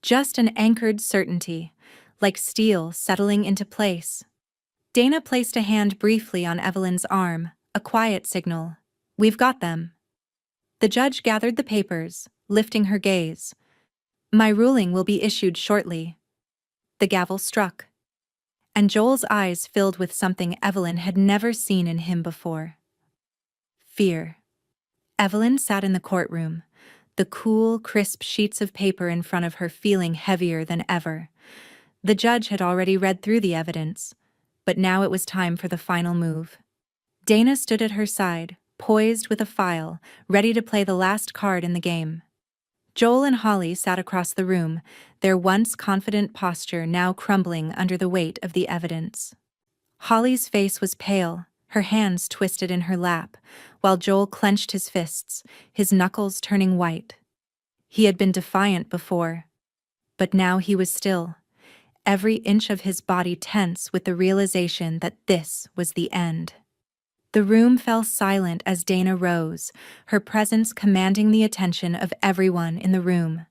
just an anchored certainty, like steel settling into place. Dana placed a hand briefly on Evelyn's arm, a quiet signal. We've got them. The judge gathered the papers, lifting her gaze. My ruling will be issued shortly. The gavel struck, and Joel's eyes filled with something Evelyn had never seen in him before. Fear. Evelyn sat in the courtroom, the cool, crisp sheets of paper in front of her feeling heavier than ever. The judge had already read through the evidence, but now it was time for the final move. Dana stood at her side, poised with a file, ready to play the last card in the game. Joel and Holly sat across the room, their once confident posture now crumbling under the weight of the evidence. Holly's face was pale, her hands twisted in her lap, while Joel clenched his fists, his knuckles turning white. He had been defiant before, but now he was still, every inch of his body tense with the realization that this was the end. The room fell silent as Dana rose, her presence commanding the attention of everyone in the room.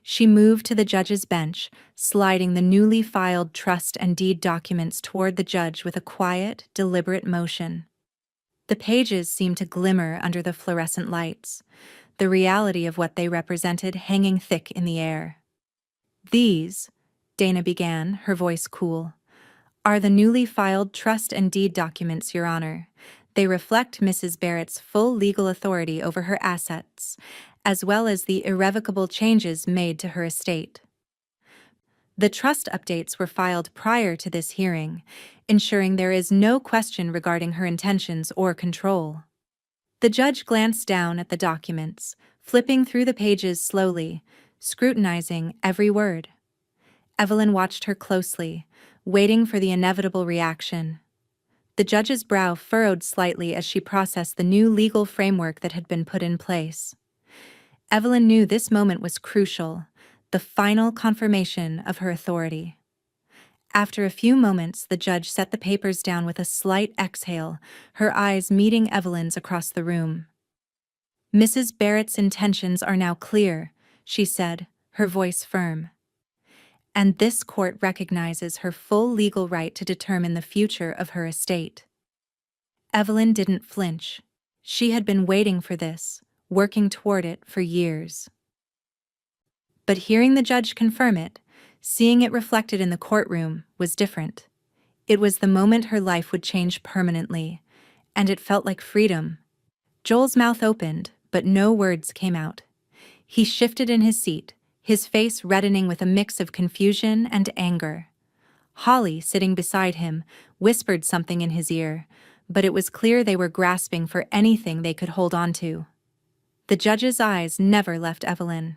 She moved to the judge's bench, sliding the newly filed trust and deed documents toward the judge with a quiet, deliberate motion. The pages seemed to glimmer under the fluorescent lights, the reality of what they represented hanging thick in the air. These, Dana began, her voice cool, are the newly filed trust and deed documents, Your Honor. They reflect Mrs. Barrett's full legal authority over her assets, as well as the irrevocable changes made to her estate. The trust updates were filed prior to this hearing, ensuring there is no question regarding her intentions or control. The judge glanced down at the documents, flipping through the pages slowly, scrutinizing every word. Evelyn watched her closely, waiting for the inevitable reaction. The judge's brow furrowed slightly as she processed the new legal framework that had been put in place. Evelyn knew this moment was crucial, the final confirmation of her authority. After a few moments, the judge set the papers down with a slight exhale, her eyes meeting Evelyn's across the room. Mrs. Barrett's intentions are now clear, she said, her voice firm. And this court recognizes her full legal right to determine the future of her estate. Evelyn didn't flinch. She had been waiting for this, working toward it for years. But hearing the judge confirm it, seeing it reflected in the courtroom, was different. It was the moment her life would change permanently, and it felt like freedom. Joel's mouth opened, but no words came out. He shifted in his seat, his face reddening with a mix of confusion and anger. Holly, sitting beside him, whispered something in his ear, but it was clear they were grasping for anything they could hold on to. The judge's eyes never left Evelyn.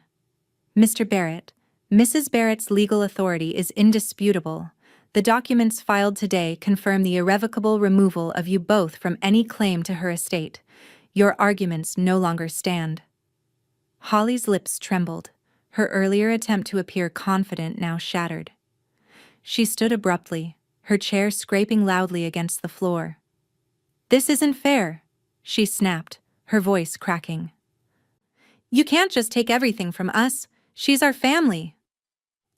Mr. Barrett, Mrs. Barrett's legal authority is indisputable. The documents filed today confirm the irrevocable removal of you both from any claim to her estate. Your arguments no longer stand. Holly's lips trembled, her earlier attempt to appear confident now shattered. She stood abruptly, her chair scraping loudly against the floor. "This isn't fair," she snapped, her voice cracking. "You can't just take everything from us. She's our family."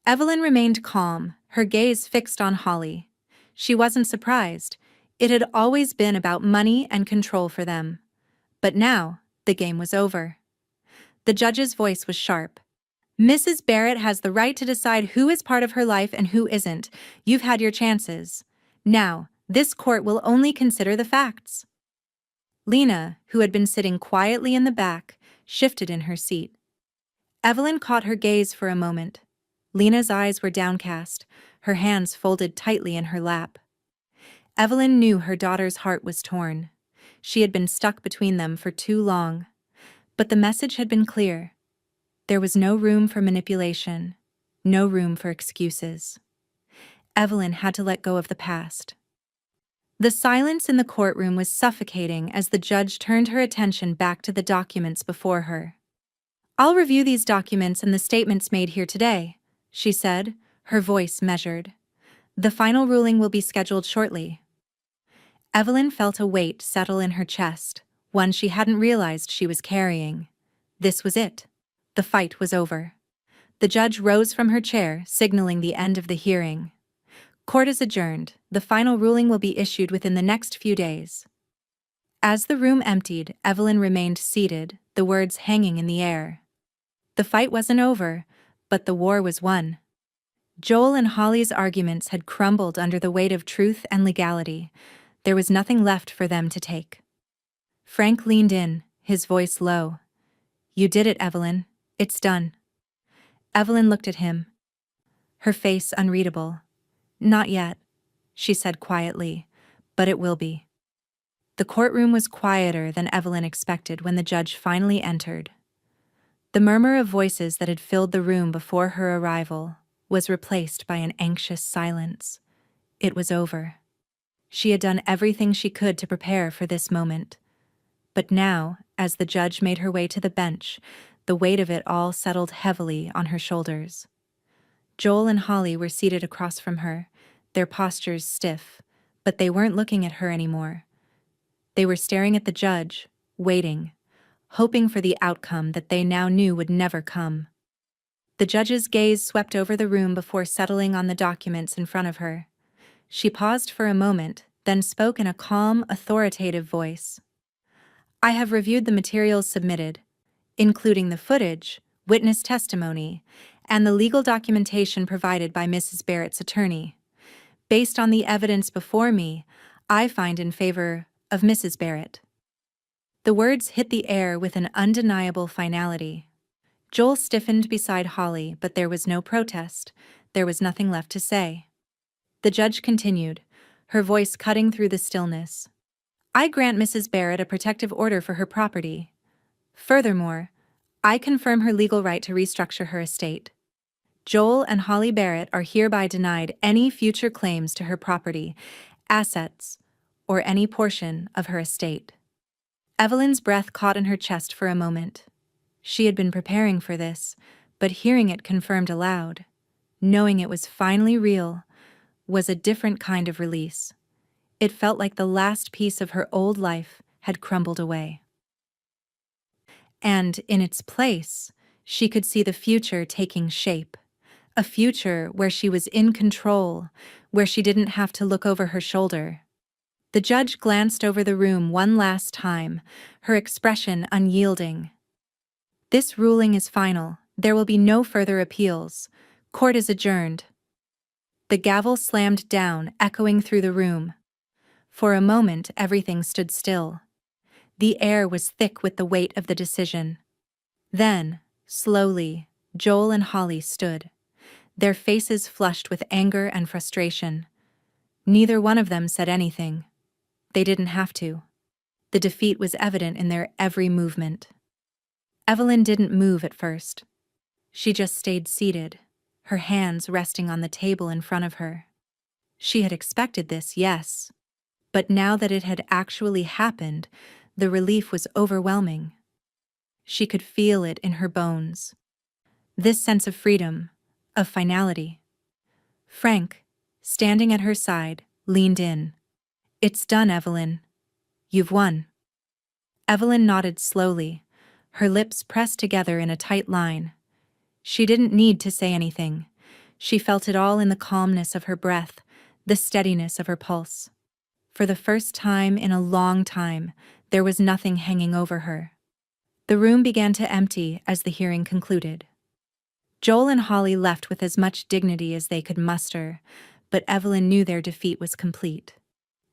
Evelyn remained calm, her gaze fixed on Holly. She wasn't surprised. It had always been about money and control for them. But now, the game was over. The judge's voice was sharp. "Mrs. Barrett has the right to decide who is part of her life and who isn't. You've had your chances. Now, this court will only consider the facts." Lena, who had been sitting quietly in the back, shifted in her seat. Evelyn caught her gaze for a moment. Lena's eyes were downcast, her hands folded tightly in her lap. Evelyn knew her daughter's heart was torn. She had been stuck between them for too long. But the message had been clear. There was no room for manipulation, no room for excuses. Evelyn had to let go of the past. The silence in the courtroom was suffocating as the judge turned her attention back to the documents before her. "I'll review these documents and the statements made here today," she said, her voice measured. "The final ruling will be scheduled shortly." Evelyn felt a weight settle in her chest, one she hadn't realized she was carrying. This was it. The fight was over. The judge rose from her chair, signaling the end of the hearing. "Court is adjourned. The final ruling will be issued within the next few days." As the room emptied, Evelyn remained seated, the words hanging in the air. The fight wasn't over, but the war was won. Joel and Holly's arguments had crumbled under the weight of truth and legality. There was nothing left for them to take. Frank leaned in, his voice low. "You did it, Evelyn. It's done." Evelyn looked at him, her face unreadable. "Not yet," she said quietly, "but it will be." The courtroom was quieter than Evelyn expected when the judge finally entered. The murmur of voices that had filled the room before her arrival was replaced by an anxious silence. It was over. She had done everything she could to prepare for this moment. But now, as the judge made her way to the bench, the weight of it all settled heavily on her shoulders. Joel and Holly were seated across from her, their postures stiff, but they weren't looking at her anymore. They were staring at the judge, waiting, hoping for the outcome that they now knew would never come. The judge's gaze swept over the room before settling on the documents in front of her. She paused for a moment, then spoke in a calm, authoritative voice. "I have reviewed the materials submitted, including the footage, witness testimony, and the legal documentation provided by Mrs. Barrett's attorney. Based on the evidence before me, I find in favor of Mrs. Barrett." The words hit the air with an undeniable finality. Joel stiffened beside Holly, but there was no protest. There was nothing left to say. The judge continued, her voice cutting through the stillness. "I grant Mrs. Barrett a protective order for her property. Furthermore, I confirm her legal right to restructure her estate. Joel and Holly Barrett are hereby denied any future claims to her property, assets, or any portion of her estate." Evelyn's breath caught in her chest for a moment. She had been preparing for this, but hearing it confirmed aloud, knowing it was finally real, was a different kind of release. It felt like the last piece of her old life had crumbled away. And in its place, she could see the future taking shape. A future where she was in control, where she didn't have to look over her shoulder. The judge glanced over the room one last time, her expression unyielding. "This ruling is final. There will be no further appeals. Court is adjourned." The gavel slammed down, echoing through the room. For a moment, everything stood still. The air was thick with the weight of the decision. Then, slowly, Joel and Holly stood, their faces flushed with anger and frustration. Neither one of them said anything. They didn't have to. The defeat was evident in their every movement. Evelyn didn't move at first. She just stayed seated, her hands resting on the table in front of her. She had expected this, yes, but now that it had actually happened, the relief was overwhelming. She could feel it in her bones. This sense of freedom, of finality. Frank, standing at her side, leaned in. "It's done, Evelyn. You've won." Evelyn nodded slowly, her lips pressed together in a tight line. She didn't need to say anything. She felt it all in the calmness of her breath, the steadiness of her pulse. For the first time in a long time, there was nothing hanging over her. The room began to empty as the hearing concluded. Joel and Holly left with as much dignity as they could muster, but Evelyn knew their defeat was complete.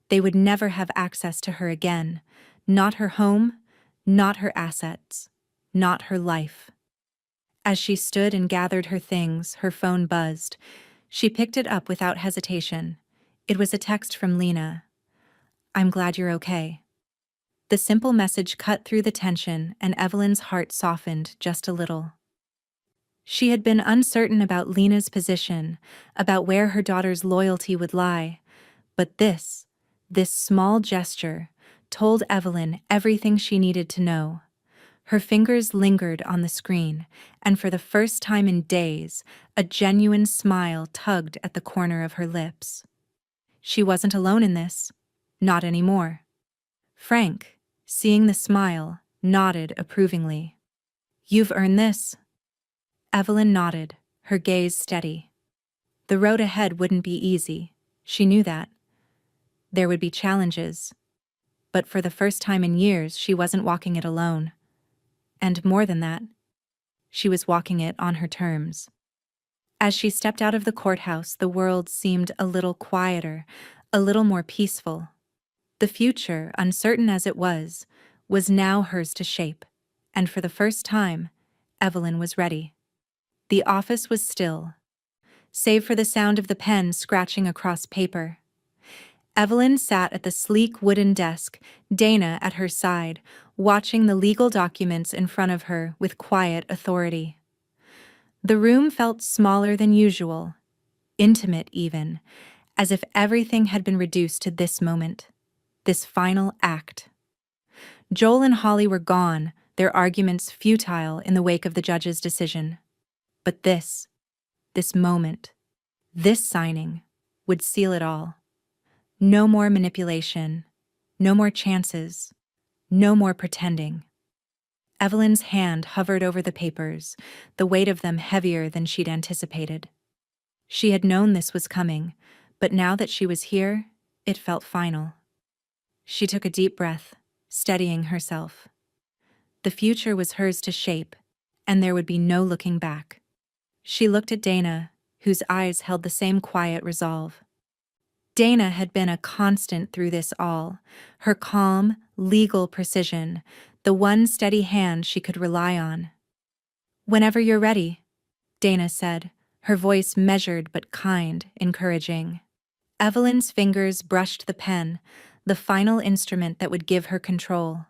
They would never have access to her again, not her home, not her assets, not her life. As she stood and gathered her things, her phone buzzed. She picked it up without hesitation. It was a text from Lena. "I'm glad you're okay." The simple message cut through the tension, and Evelyn's heart softened just a little. She had been uncertain about Lena's position, about where her daughter's loyalty would lie, but this small gesture, told Evelyn everything she needed to know. Her fingers lingered on the screen, and for the first time in days, a genuine smile tugged at the corner of her lips. She wasn't alone in this. Not anymore. Frank, seeing the smile, nodded approvingly. "You've earned this." Evelyn nodded, her gaze steady. The road ahead wouldn't be easy. She knew that. There would be challenges. But for the first time in years, she wasn't walking it alone. And more than that, she was walking it on her terms. As she stepped out of the courthouse, the world seemed a little quieter, a little more peaceful. The future, uncertain as it was now hers to shape, and for the first time, Evelyn was ready. The office was still, save for the sound of the pen scratching across paper. Evelyn sat at the sleek wooden desk, Dana at her side, watching the legal documents in front of her with quiet authority. The room felt smaller than usual, intimate even, as if everything had been reduced to this moment, this final act. Joel and Holly were gone, their arguments futile in the wake of the judge's decision. But this moment, this signing, would seal it all. No more manipulation, no more chances, no more pretending. Evelyn's hand hovered over the papers, the weight of them heavier than she'd anticipated. She had known this was coming, but now that she was here, it felt final. She took a deep breath, steadying herself. The future was hers to shape, and there would be no looking back. She looked at Dana, whose eyes held the same quiet resolve. Dana had been a constant through this all, her calm, legal precision, the one steady hand she could rely on. "Whenever you're ready," Dana said, her voice measured but kind, encouraging. Evelyn's fingers brushed the pen, the final instrument that would give her control.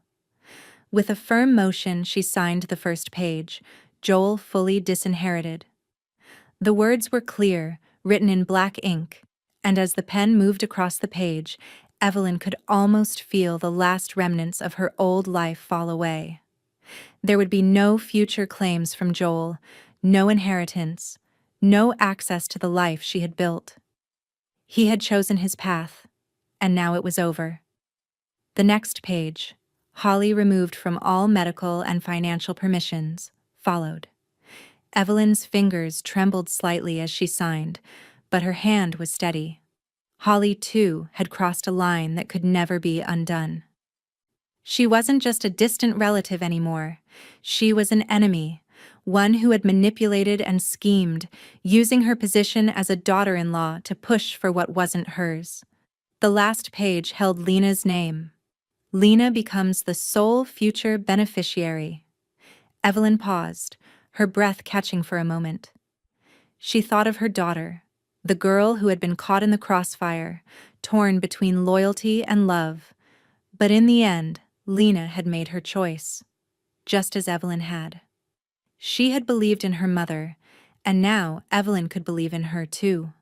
With a firm motion, she signed the first page, Joel fully disinherited. The words were clear, written in black ink, and as the pen moved across the page, Evelyn could almost feel the last remnants of her old life fall away. There would be no future claims from Joel, no inheritance, no access to the life she had built. He had chosen his path, and now it was over. The next page, Holly removed from all medical and financial permissions, followed. Evelyn's fingers trembled slightly as she signed, but her hand was steady. Holly, too, had crossed a line that could never be undone. She wasn't just a distant relative anymore. She was an enemy, one who had manipulated and schemed, using her position as a daughter-in-law to push for what wasn't hers. The last page held Lena's name. Lena becomes the sole future beneficiary. Evelyn paused, her breath catching for a moment. She thought of her daughter, the girl who had been caught in the crossfire, torn between loyalty and love. But in the end, Lena had made her choice, just as Evelyn had. She had believed in her mother, and now Evelyn could believe in her too.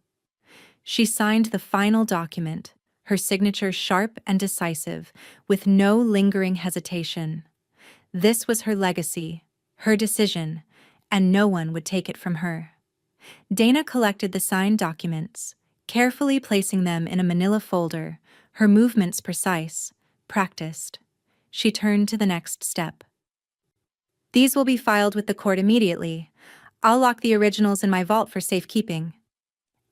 She signed the final document, her signature sharp and decisive, with no lingering hesitation. This was her legacy, her decision, and no one would take it from her. Dana collected the signed documents, carefully placing them in a manila folder, her movements precise, practiced. She turned to the next step. These will be filed with the court immediately. I'll lock the originals in my vault for safekeeping.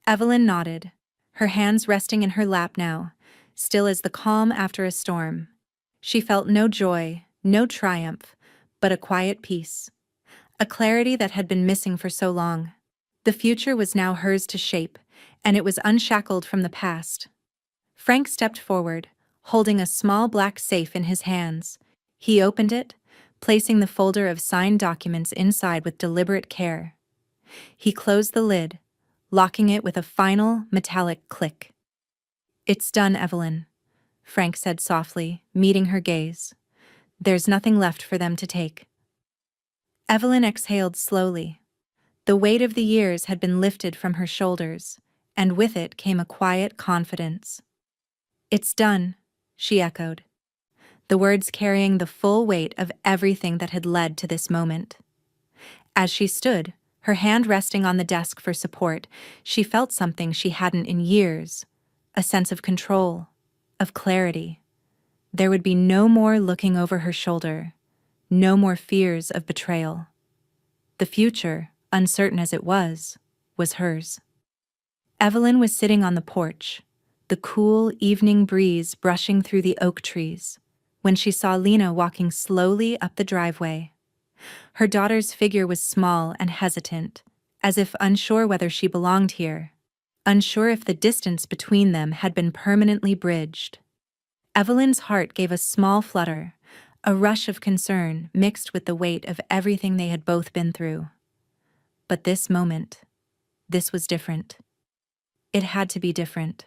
Evelyn nodded, her hands resting in her lap now, still as the calm after a storm. She felt no joy, no triumph, but a quiet peace. A clarity that had been missing for so long. The future was now hers to shape, and it was unshackled from the past. Frank stepped forward, holding a small black safe in his hands. He opened it, placing the folder of signed documents inside with deliberate care. He closed the lid, locking it with a final, metallic click. "It's done, Evelyn," Frank said softly, meeting her gaze. "There's nothing left for them to take." Evelyn exhaled slowly. The weight of the years had been lifted from her shoulders, and with it came a quiet confidence. "It's done," she echoed, the words carrying the full weight of everything that had led to this moment. As she stood, her hand resting on the desk for support, she felt something she hadn't in years, a sense of control, of clarity. There would be no more looking over her shoulder, no more fears of betrayal. The future, uncertain as it was hers. Evelyn was sitting on the porch, the cool evening breeze brushing through the oak trees, when she saw Lena walking slowly up the driveway. Her daughter's figure was small and hesitant, as if unsure whether she belonged here, unsure if the distance between them had been permanently bridged. Evelyn's heart gave a small flutter, a rush of concern mixed with the weight of everything they had both been through. But this moment, this was different. It had to be different.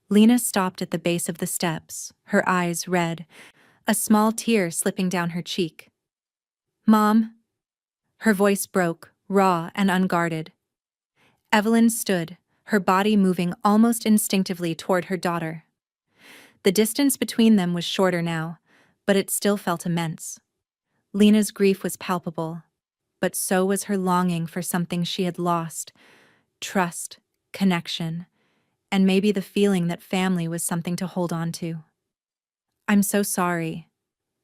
Lena stopped at the base of the steps, her eyes red, a small tear slipping down her cheek. "Mom?" Her voice broke, raw and unguarded. Evelyn stood, her body moving almost instinctively toward her daughter. The distance between them was shorter now, but it still felt immense. Lena's grief was palpable, but so was her longing for something she had lost: trust, connection, and maybe the feeling that family was something to hold on to. "I'm so sorry,"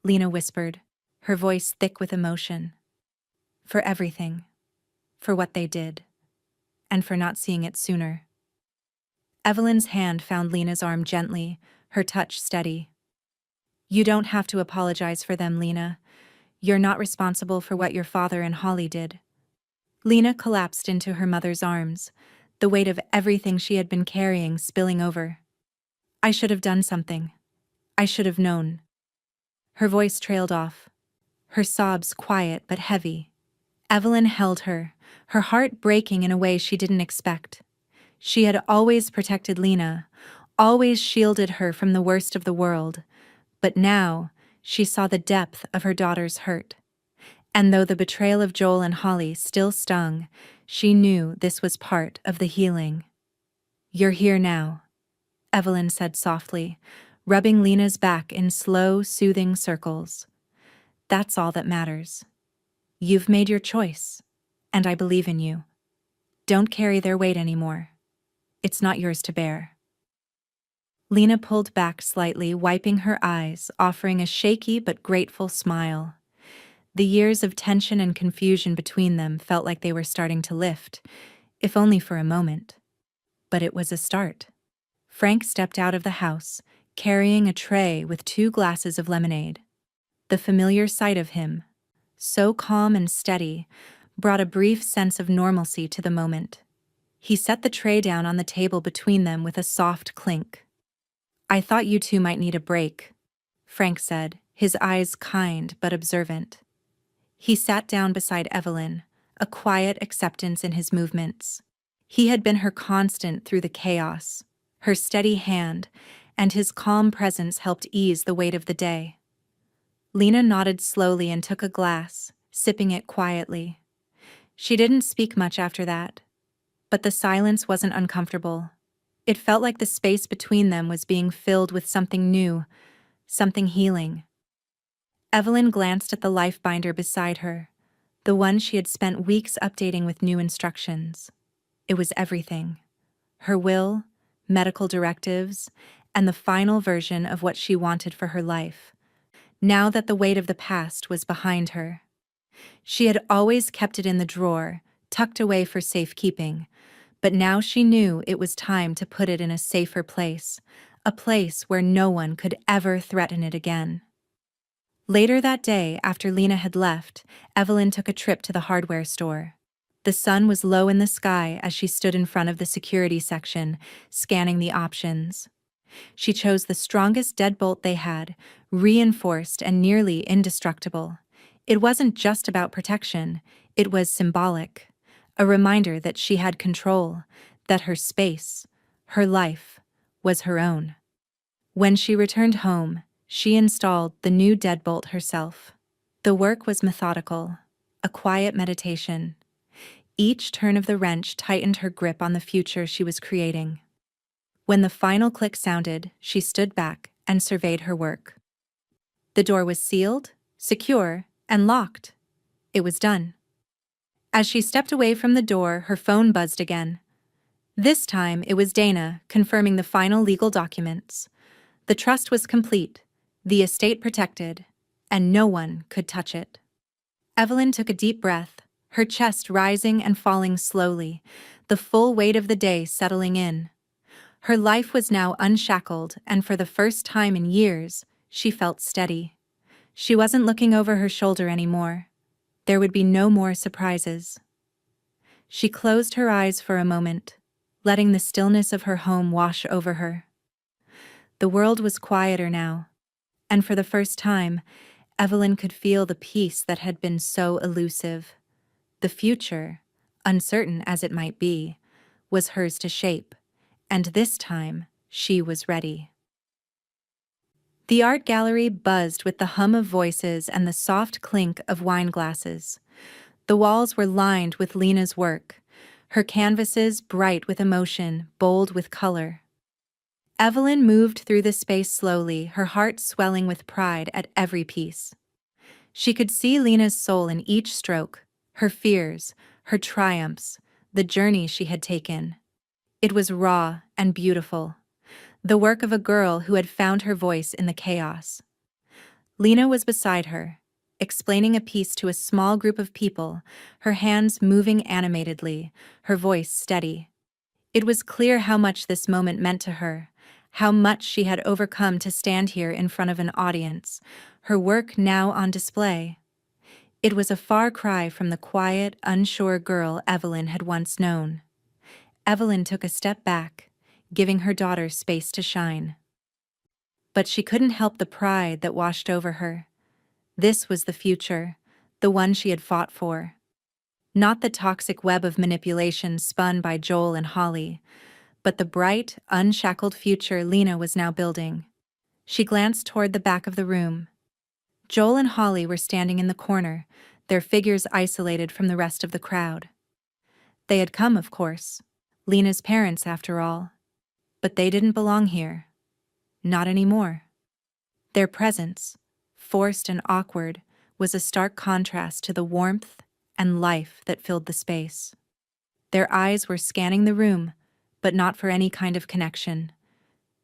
Lena whispered, her voice thick with emotion. "For everything. For what they did. And for not seeing it sooner." Evelyn's hand found Lena's arm gently, her touch steady. "You don't have to apologize for them, Lena. You're not responsible for what your father and Holly did." Lena collapsed into her mother's arms, the weight of everything she had been carrying spilling over. "I should have done something. I should have known." Her voice trailed off, her sobs quiet but heavy. Evelyn held her heart breaking in a way she didn't expect. She had always protected Lena, always shielded her from the worst of the world, but now she saw the depth of her daughter's hurt. And though the betrayal of Joel and Holly still stung, she knew this was part of the healing. "You're here now," Evelyn said softly, rubbing Lena's back in slow, soothing circles. "That's all that matters. You've made your choice, and I believe in you. Don't carry their weight anymore. It's not yours to bear." Lena pulled back slightly, wiping her eyes, offering a shaky but grateful smile. The years of tension and confusion between them felt like they were starting to lift, if only for a moment. But it was a start. Frank stepped out of the house, carrying a tray with 2 glasses of lemonade. The familiar sight of him, so calm and steady, brought a brief sense of normalcy to the moment. He set the tray down on the table between them with a soft clink. "I thought you two might need a break," Frank said, his eyes kind but observant. He sat down beside Evelyn, a quiet acceptance in his movements. He had been her constant through the chaos, her steady hand, and his calm presence helped ease the weight of the day. Lena nodded slowly and took a glass, sipping it quietly. She didn't speak much after that, but the silence wasn't uncomfortable. It felt like the space between them was being filled with something new, something healing. Evelyn glanced at the life binder beside her, the one she had spent weeks updating with new instructions. It was everything: her will, medical directives, and the final version of what she wanted for her life. Now that the weight of the past was behind her. She had always kept it in the drawer, tucked away for safekeeping, but now she knew it was time to put it in a safer place, a place where no one could ever threaten it again. Later that day, after Lena had left, Evelyn took a trip to the hardware store. The sun was low in the sky as she stood in front of the security section, scanning the options. She chose the strongest deadbolt they had, reinforced and nearly indestructible. It wasn't just about protection, it was symbolic, a reminder that she had control, that her space, her life, was her own. When she returned home, she installed the new deadbolt herself. The work was methodical, a quiet meditation. Each turn of the wrench tightened her grip on the future she was creating. When the final click sounded, she stood back and surveyed her work. The door was sealed, secure, and locked. It was done. As she stepped away from the door, her phone buzzed again. This time, it was Dana, confirming the final legal documents. The trust was complete, the estate protected, and no one could touch it. Evelyn took a deep breath, her chest rising and falling slowly, the full weight of the day settling in. Her life was now unshackled, and for the first time in years, she felt steady. She wasn't looking over her shoulder anymore. There would be no more surprises. She closed her eyes for a moment, letting the stillness of her home wash over her. The world was quieter now, and for the first time, Evelyn could feel the peace that had been so elusive. The future, uncertain as it might be, was hers to shape, and this time she was ready. The art gallery buzzed with the hum of voices and the soft clink of wine glasses. The walls were lined with Lena's work, her canvases bright with emotion, bold with color. Evelyn moved through the space slowly, her heart swelling with pride at every piece. She could see Lena's soul in each stroke, her fears, her triumphs, the journey she had taken. It was raw and beautiful, the work of a girl who had found her voice in the chaos. Lena was beside her, explaining a piece to a small group of people, her hands moving animatedly, her voice steady. It was clear how much this moment meant to her, how much she had overcome to stand here in front of an audience, her work now on display. It was a far cry from the quiet, unsure girl Evelyn had once known. Evelyn took a step back, giving her daughter space to shine. But she couldn't help the pride that washed over her. This was the future, the one she had fought for. Not the toxic web of manipulation spun by Joel and Holly, but the bright, unshackled future Lena was now building. She glanced toward the back of the room. Joel and Holly were standing in the corner, their figures isolated from the rest of the crowd. They had come, of course, Lena's parents after all, but they didn't belong here. Not anymore. Their presence, forced and awkward, was a stark contrast to the warmth and life that filled the space. Their eyes were scanning the room, but not for any kind of connection.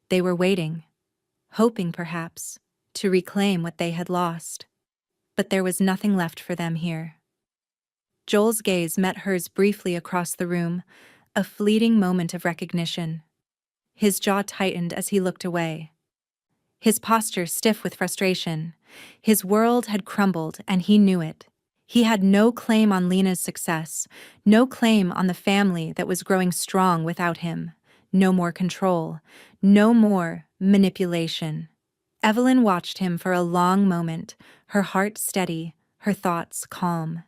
They were waiting, hoping perhaps, to reclaim what they had lost. But there was nothing left for them here. Joel's gaze met hers briefly across the room, a fleeting moment of recognition. His jaw tightened as he looked away, his posture stiff with frustration. His world had crumbled, and he knew it. He had no claim on Lena's success, no claim on the family that was growing strong without him. No more control, no more manipulation. Evelyn watched him for a long moment, her heart steady, her thoughts calm.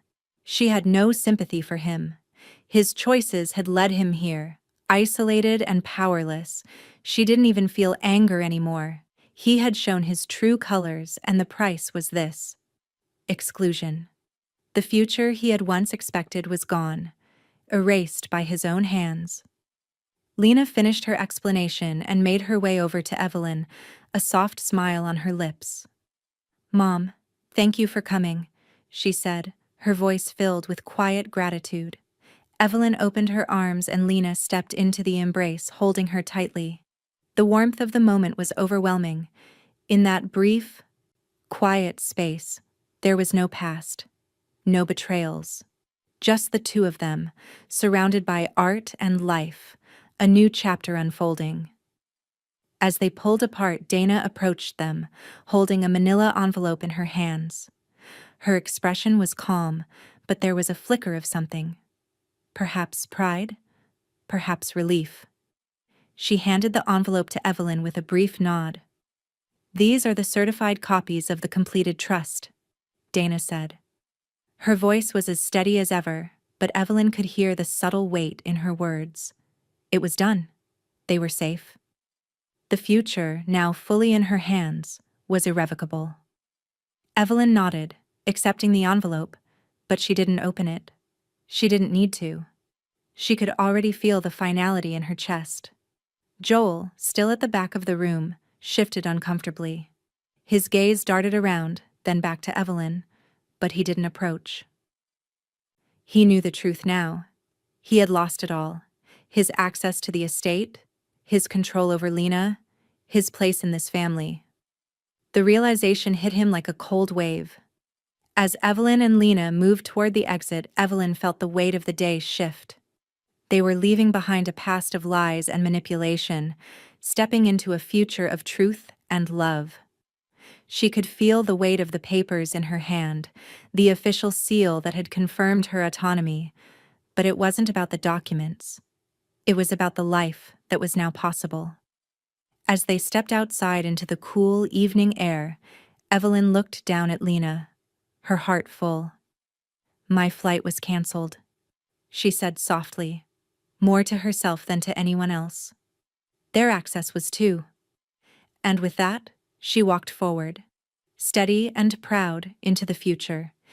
She had no sympathy for him. His choices had led him here, isolated and powerless. She didn't even feel anger anymore. He had shown his true colors, and the price was this: exclusion. The future he had once expected was gone, erased by his own hands. Lena finished her explanation and made her way over to Evelyn, a soft smile on her lips. "Mom, thank you for coming," she said, her voice filled with quiet gratitude. Evelyn opened her arms and Lena stepped into the embrace, holding her tightly. The warmth of the moment was overwhelming. In that brief, quiet space, there was no past, no betrayals. Just the two of them, surrounded by art and life, a new chapter unfolding. As they pulled apart, Dana approached them, holding a manila envelope in her hands. Her expression was calm, but there was a flicker of something. Perhaps pride, perhaps relief. She handed the envelope to Evelyn with a brief nod. "These are the certified copies of the completed trust," Dana said. Her voice was as steady as ever, but Evelyn could hear the subtle weight in her words. It was done. They were safe. The future, now fully in her hands, was irrevocable. Evelyn nodded, accepting the envelope, but she didn't open it. She didn't need to. She could already feel the finality in her chest. Joel, still at the back of the room, shifted uncomfortably. His gaze darted around, then back to Evelyn, but he didn't approach. He knew the truth now. He had lost it all: his access to the estate, his control over Lena, his place in this family. The realization hit him like a cold wave. As Evelyn and Lena moved toward the exit, Evelyn felt the weight of the day shift. They were leaving behind a past of lies and manipulation, stepping into a future of truth and love. She could feel the weight of the papers in her hand, the official seal that had confirmed her autonomy. But it wasn't about the documents. It was about the life that was now possible. As they stepped outside into the cool evening air, Evelyn looked down at Lena, her heart full. "My flight was canceled," she said softly, more to herself than to anyone else. Their access was too. And with that, she walked forward, steady and proud, into the future.